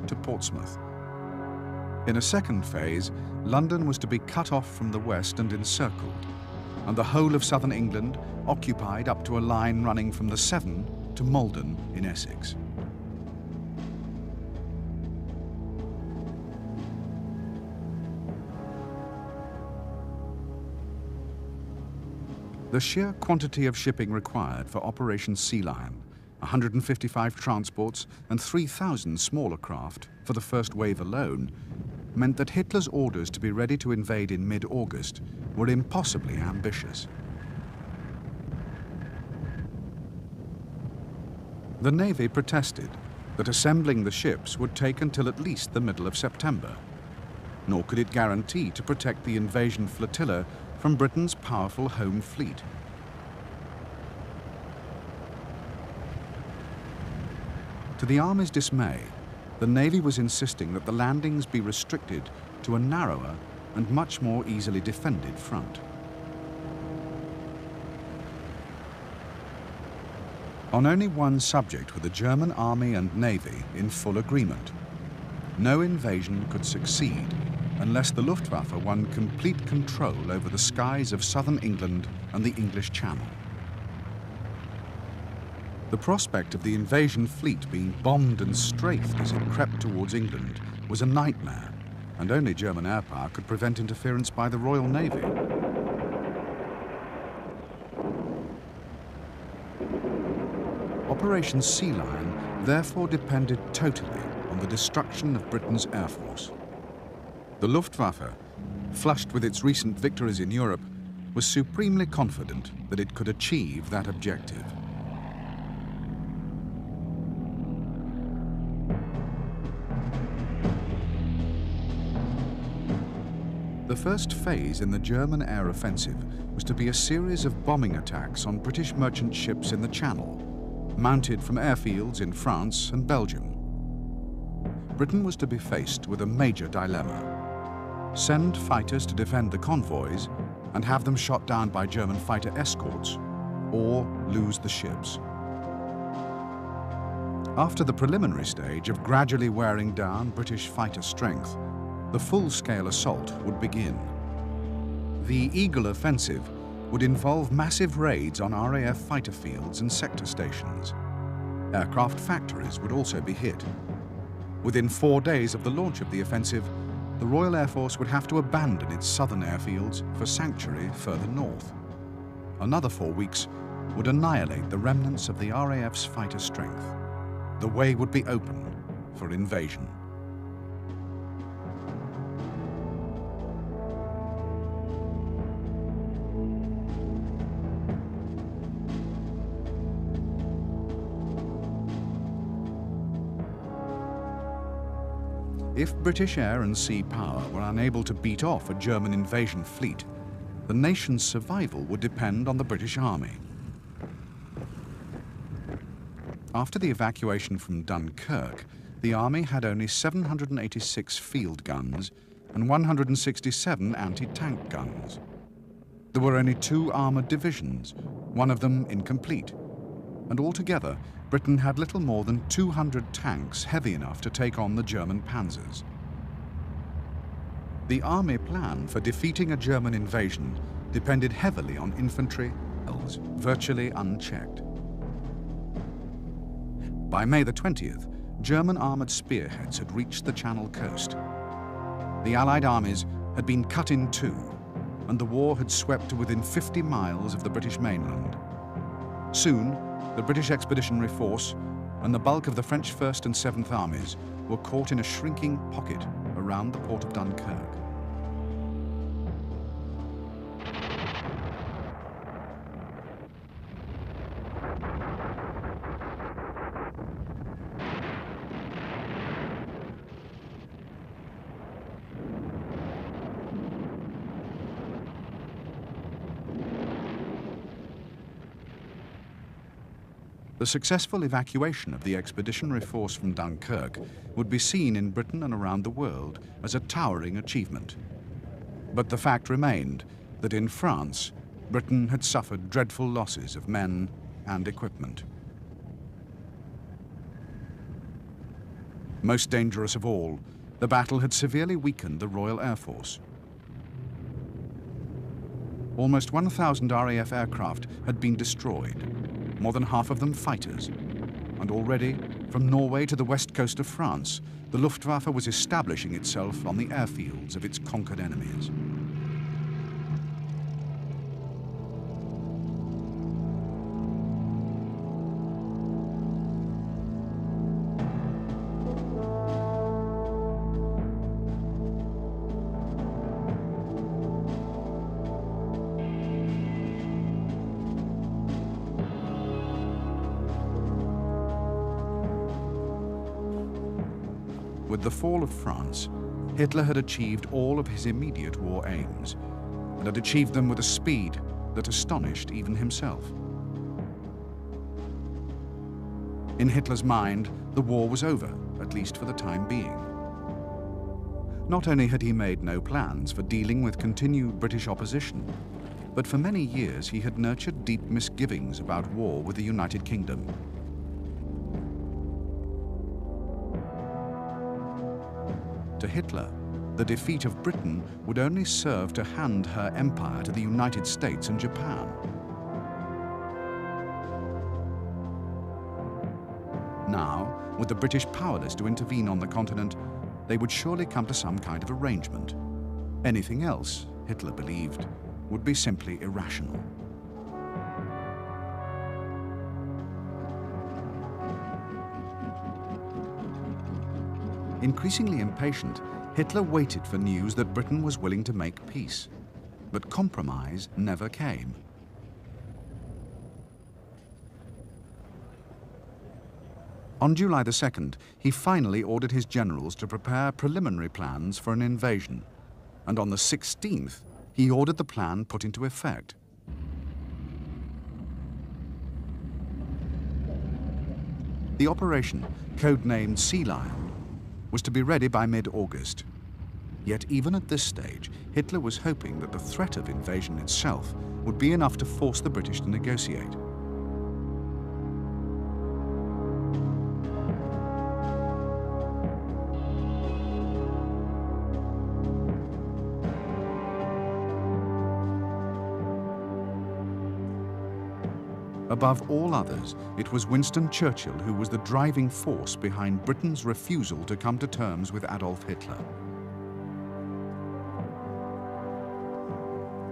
To Portsmouth. In a second phase, London was to be cut off from the west and encircled, and the whole of southern England occupied up to a line running from the Severn to Malden in Essex. The sheer quantity of shipping required for Operation Sea Lion, 155 transports and 3,000 smaller craft for the first wave alone, meant that Hitler's orders to be ready to invade in mid-August were impossibly ambitious. The Navy protested that assembling the ships would take until at least the middle of September, nor could it guarantee to protect the invasion flotilla from Britain's powerful home fleet. To the Army's dismay, the Navy was insisting that the landings be restricted to a narrower and much more easily defended front. On only one subject were the German Army and Navy in full agreement. No invasion could succeed unless the Luftwaffe won complete control over the skies of southern England and the English Channel. The prospect of the invasion fleet being bombed and strafed as it crept towards England was a nightmare, and only German air power could prevent interference by the Royal Navy. Operation Sea Lion therefore depended totally on the destruction of Britain's air force. The Luftwaffe, flushed with its recent victories in Europe, was supremely confident that it could achieve that objective. The first phase in the German air offensive was to be a series of bombing attacks on British merchant ships in the Channel, mounted from airfields in France and Belgium. Britain was to be faced with a major dilemma: send fighters to defend the convoys and have them shot down by German fighter escorts, or lose the ships. After the preliminary stage of gradually wearing down British fighter strength, the full-scale assault would begin. The Eagle Offensive would involve massive raids on RAF fighter fields and sector stations. Aircraft factories would also be hit. Within 4 days of the launch of the offensive, the Royal Air Force would have to abandon its southern airfields for sanctuary further north. Another 4 weeks would annihilate the remnants of the RAF's fighter strength. The way would be open for invasion. If British air and sea power were unable to beat off a German invasion fleet, the nation's survival would depend on the British Army. After the evacuation from Dunkirk, the Army had only 786 field guns and 167 anti-tank guns. There were only 2 armoured divisions, one of them incomplete, and altogether Britain had little more than 200 tanks heavy enough to take on the German panzers. The army plan for defeating a German invasion depended heavily on infantry, virtually unchecked. By May the 20th, German armoured spearheads had reached the Channel coast. The Allied armies had been cut in two, and the war had swept to within 50 miles of the British mainland. Soon, the British Expeditionary Force and the bulk of the French 1st and 7th Armies were caught in a shrinking pocket around the port of Dunkirk. The successful evacuation of the Expeditionary Force from Dunkirk would be seen in Britain and around the world as a towering achievement. But the fact remained that in France, Britain had suffered dreadful losses of men and equipment. Most dangerous of all, the battle had severely weakened the Royal Air Force. Almost 1,000 RAF aircraft had been destroyed, more than half of them fighters. And already, from Norway to the west coast of France, the Luftwaffe was establishing itself on the airfields of its conquered enemies. With the fall of France, Hitler had achieved all of his immediate war aims, and had achieved them with a speed that astonished even himself. In Hitler's mind, the war was over, at least for the time being. Not only had he made no plans for dealing with continued British opposition, but for many years he had nurtured deep misgivings about war with the United Kingdom. To Hitler, the defeat of Britain would only serve to hand her empire to the United States and Japan. Now, with the British powerless to intervene on the continent, they would surely come to some kind of arrangement. Anything else, Hitler believed, would be simply irrational. Increasingly impatient, Hitler waited for news that Britain was willing to make peace. But compromise never came. On July the 2nd, he finally ordered his generals to prepare preliminary plans for an invasion. And on the 16th, he ordered the plan put into effect. The operation, codenamed Sea Lion, was to be ready by mid-August. Yet even at this stage, Hitler was hoping that the threat of invasion itself would be enough to force the British to negotiate. Above all others, it was Winston Churchill who was the driving force behind Britain's refusal to come to terms with Adolf Hitler.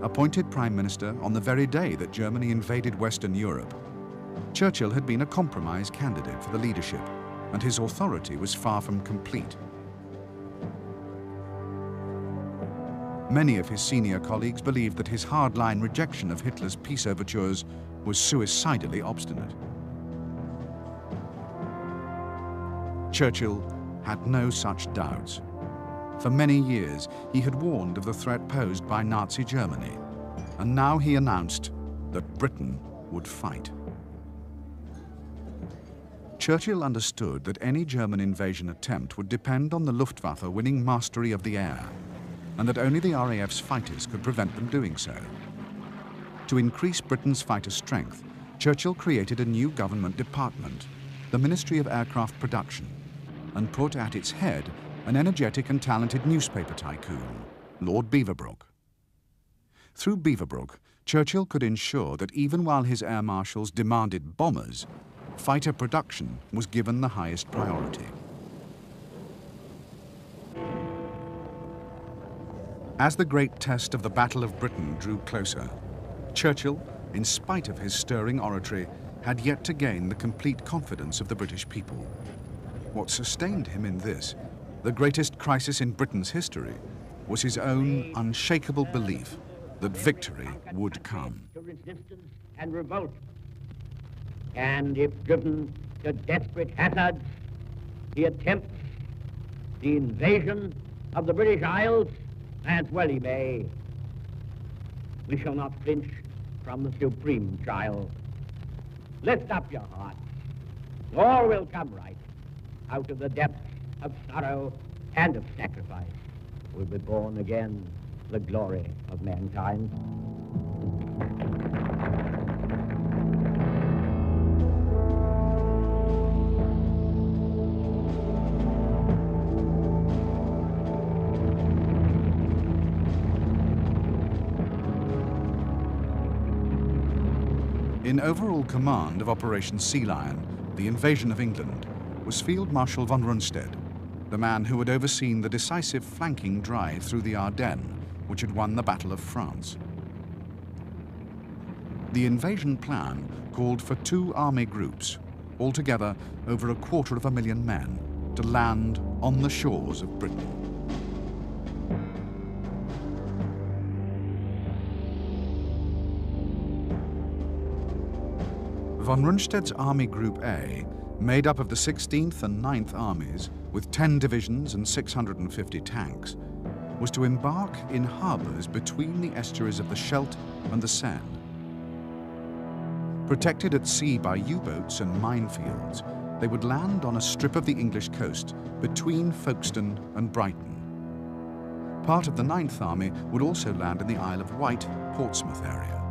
Appointed Prime Minister on the very day that Germany invaded Western Europe, Churchill had been a compromise candidate for the leadership, and his authority was far from complete. Many of his senior colleagues believed that his hardline rejection of Hitler's peace overtures was suicidally obstinate. Churchill had no such doubts. For many years, he had warned of the threat posed by Nazi Germany, and now he announced that Britain would fight. Churchill understood that any German invasion attempt would depend on the Luftwaffe winning mastery of the air, and that only the RAF's fighters could prevent them doing so. To increase Britain's fighter strength, Churchill created a new government department, the Ministry of Aircraft Production, and put at its head an energetic and talented newspaper tycoon, Lord Beaverbrook. Through Beaverbrook, Churchill could ensure that even while his air marshals demanded bombers, fighter production was given the highest priority. As the great test of the Battle of Britain drew closer, Churchill, in spite of his stirring oratory, had yet to gain the complete confidence of the British people. What sustained him in this, the greatest crisis in Britain's history, was his own unshakable belief that victory would come. To resistance and revolt. And if driven to desperate hazards, he attempts the invasion of the British Isles, as well he may. We shall not flinch from the supreme trial. Lift up your hearts. All will come right. Out of the depths of sorrow and of sacrifice will be born again the glory of mankind. In overall command of Operation Sea Lion, the invasion of England, was Field Marshal von Rundstedt, the man who had overseen the decisive flanking drive through the Ardennes, which had won the Battle of France. The invasion plan called for 2 army groups, altogether over 250,000 men, to land on the shores of Britain. Von Rundstedt's Army Group A, made up of the 16th and 9th Armies, with 10 divisions and 650 tanks, was to embark in harbours between the estuaries of the Scheldt and the Seine. Protected at sea by U-boats and minefields, they would land on a strip of the English coast between Folkestone and Brighton. Part of the 9th Army would also land in the Isle of Wight, Portsmouth area.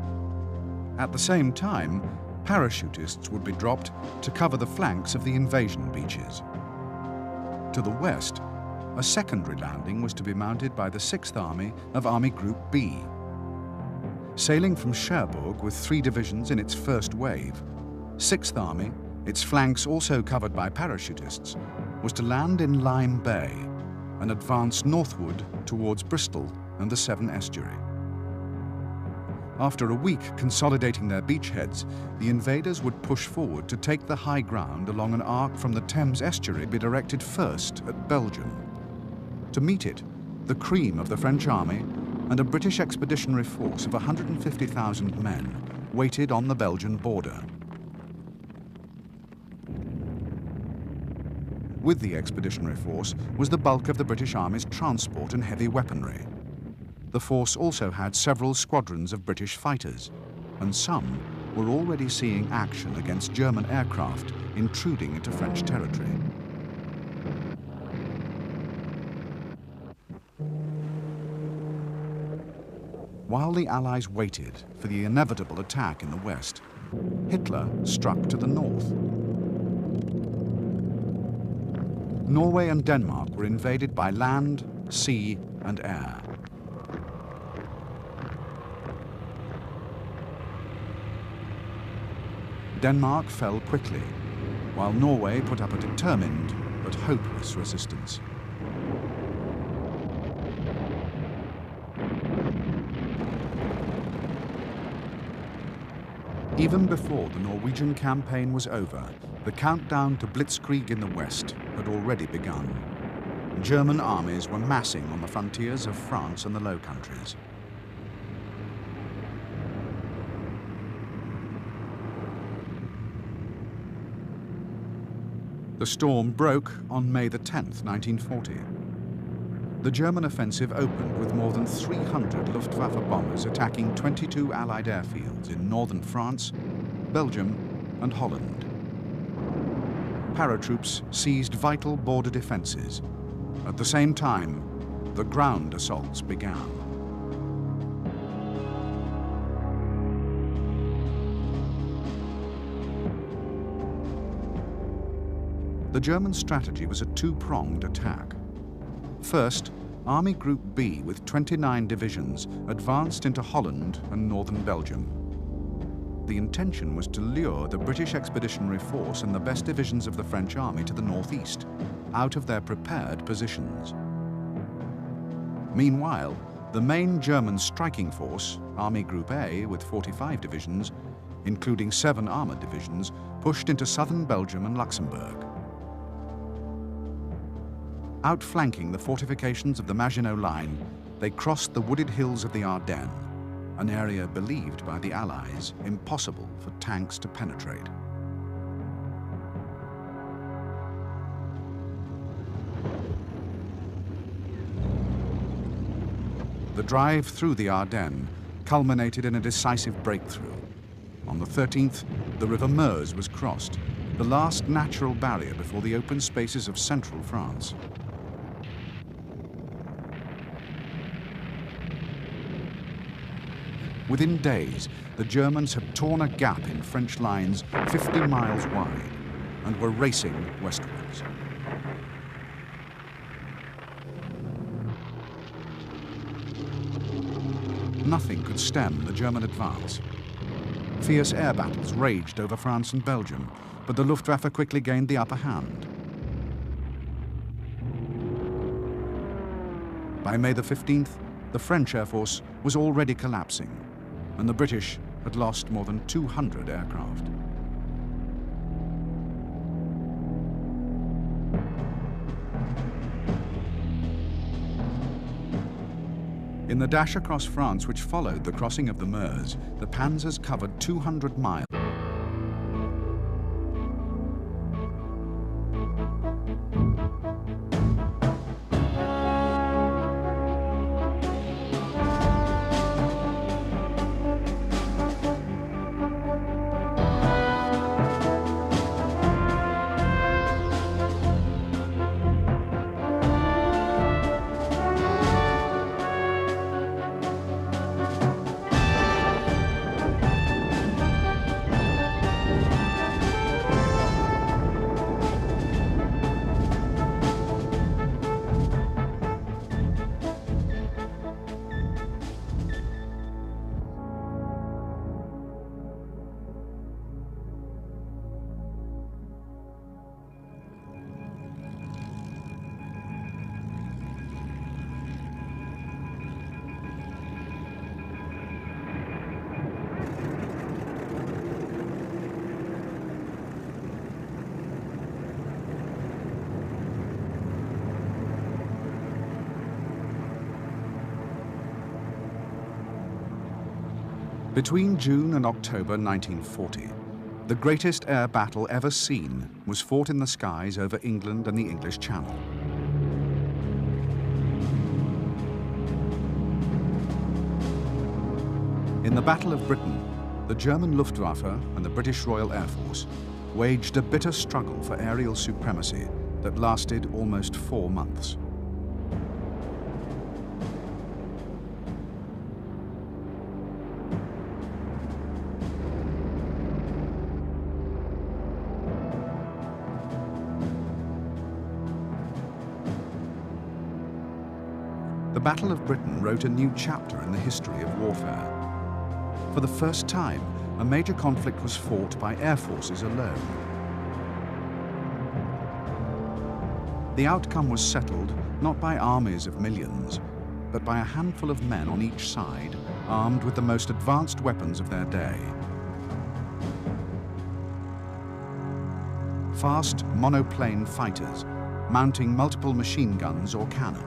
At the same time, parachutists would be dropped to cover the flanks of the invasion beaches. To the west, A secondary landing was to be mounted by the 6th Army of Army Group B. Sailing from Cherbourg with 3 divisions in its first wave, 6th Army, its flanks also covered by parachutists, was to land in Lyme Bay and advance northward towards Bristol and the Severn Estuary. After a week consolidating their beachheads, the invaders would push forward to take the high ground along an arc from the Thames Estuary be directed first at Belgium. To meet it, the cream of the French army and a British expeditionary force of 150,000 men waited on the Belgian border. With the expeditionary force was the bulk of the British Army's transport and heavy weaponry. The force also had several squadrons of British fighters, and some were already seeing action against German aircraft intruding into French territory. While the Allies waited for the inevitable attack in the west, Hitler struck to the north. Norway and Denmark were invaded by land, sea, and air. Denmark fell quickly, while Norway put up a determined but hopeless resistance. Even before the Norwegian campaign was over, the countdown to Blitzkrieg in the west had already begun. German armies were massing on the frontiers of France and the Low Countries. The storm broke on May the 10th, 1940. The German offensive opened with more than 300 Luftwaffe bombers attacking 22 Allied airfields in northern France, Belgium, and Holland. Paratroops seized vital border defenses. At the same time, the ground assaults began. The German strategy was a two-pronged attack. First, Army Group B with 29 divisions advanced into Holland and northern Belgium. The intention was to lure the British Expeditionary Force and the best divisions of the French army to the northeast, out of their prepared positions. Meanwhile, the main German striking force, Army Group A with 45 divisions, including 7 armored divisions, pushed into southern Belgium and Luxembourg. Outflanking the fortifications of the Maginot Line, they crossed the wooded hills of the Ardennes, an area believed by the Allies impossible for tanks to penetrate. The drive through the Ardennes culminated in a decisive breakthrough. On the 13th, the River Meuse was crossed, the last natural barrier before the open spaces of central France. Within days, the Germans had torn a gap in French lines 50 miles wide and were racing westwards. Nothing could stem the German advance. Fierce air battles raged over France and Belgium, but the Luftwaffe quickly gained the upper hand. By May the 15th, the French Air Force was already collapsing, and the British had lost more than 200 aircraft. In the dash across France which followed the crossing of the Meuse, the panzers covered 200 miles. Between June and October 1940, the greatest air battle ever seen was fought in the skies over England and the English Channel. In the Battle of Britain, the German Luftwaffe and the British Royal Air Force waged a bitter struggle for aerial supremacy that lasted almost 4 months. The Battle of Britain wrote a new chapter in the history of warfare. For the first time, a major conflict was fought by air forces alone. The outcome was settled not by armies of millions, but by a handful of men on each side, armed with the most advanced weapons of their day. Fast monoplane fighters, mounting multiple machine guns or cannon.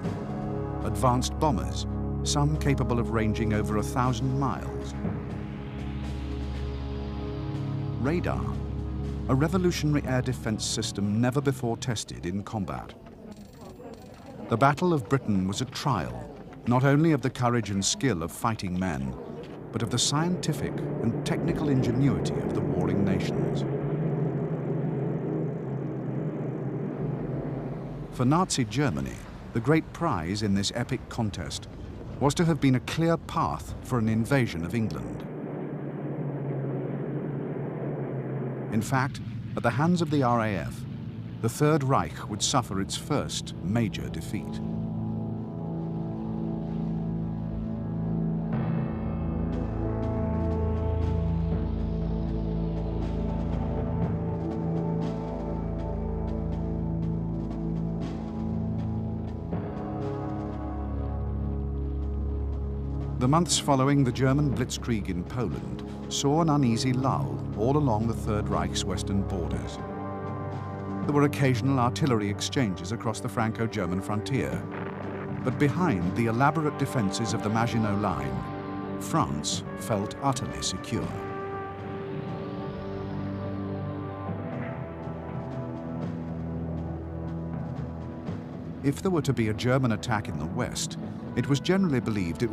Advanced bombers, some capable of ranging over 1,000 miles. Radar, a revolutionary air defense system never before tested in combat. The Battle of Britain was a trial, not only of the courage and skill of fighting men, but of the scientific and technical ingenuity of the warring nations. For Nazi Germany, the great prize in this epic contest was to have been a clear path for an invasion of England. In fact, at the hands of the RAF, the Third Reich would suffer its first major defeat. The months following the German blitzkrieg in Poland saw an uneasy lull all along the Third Reich's western borders. There were occasional artillery exchanges across the Franco-German frontier, but behind the elaborate defenses of the Maginot Line, France felt utterly secure. If there were to be a German attack in the west, it was generally believed it would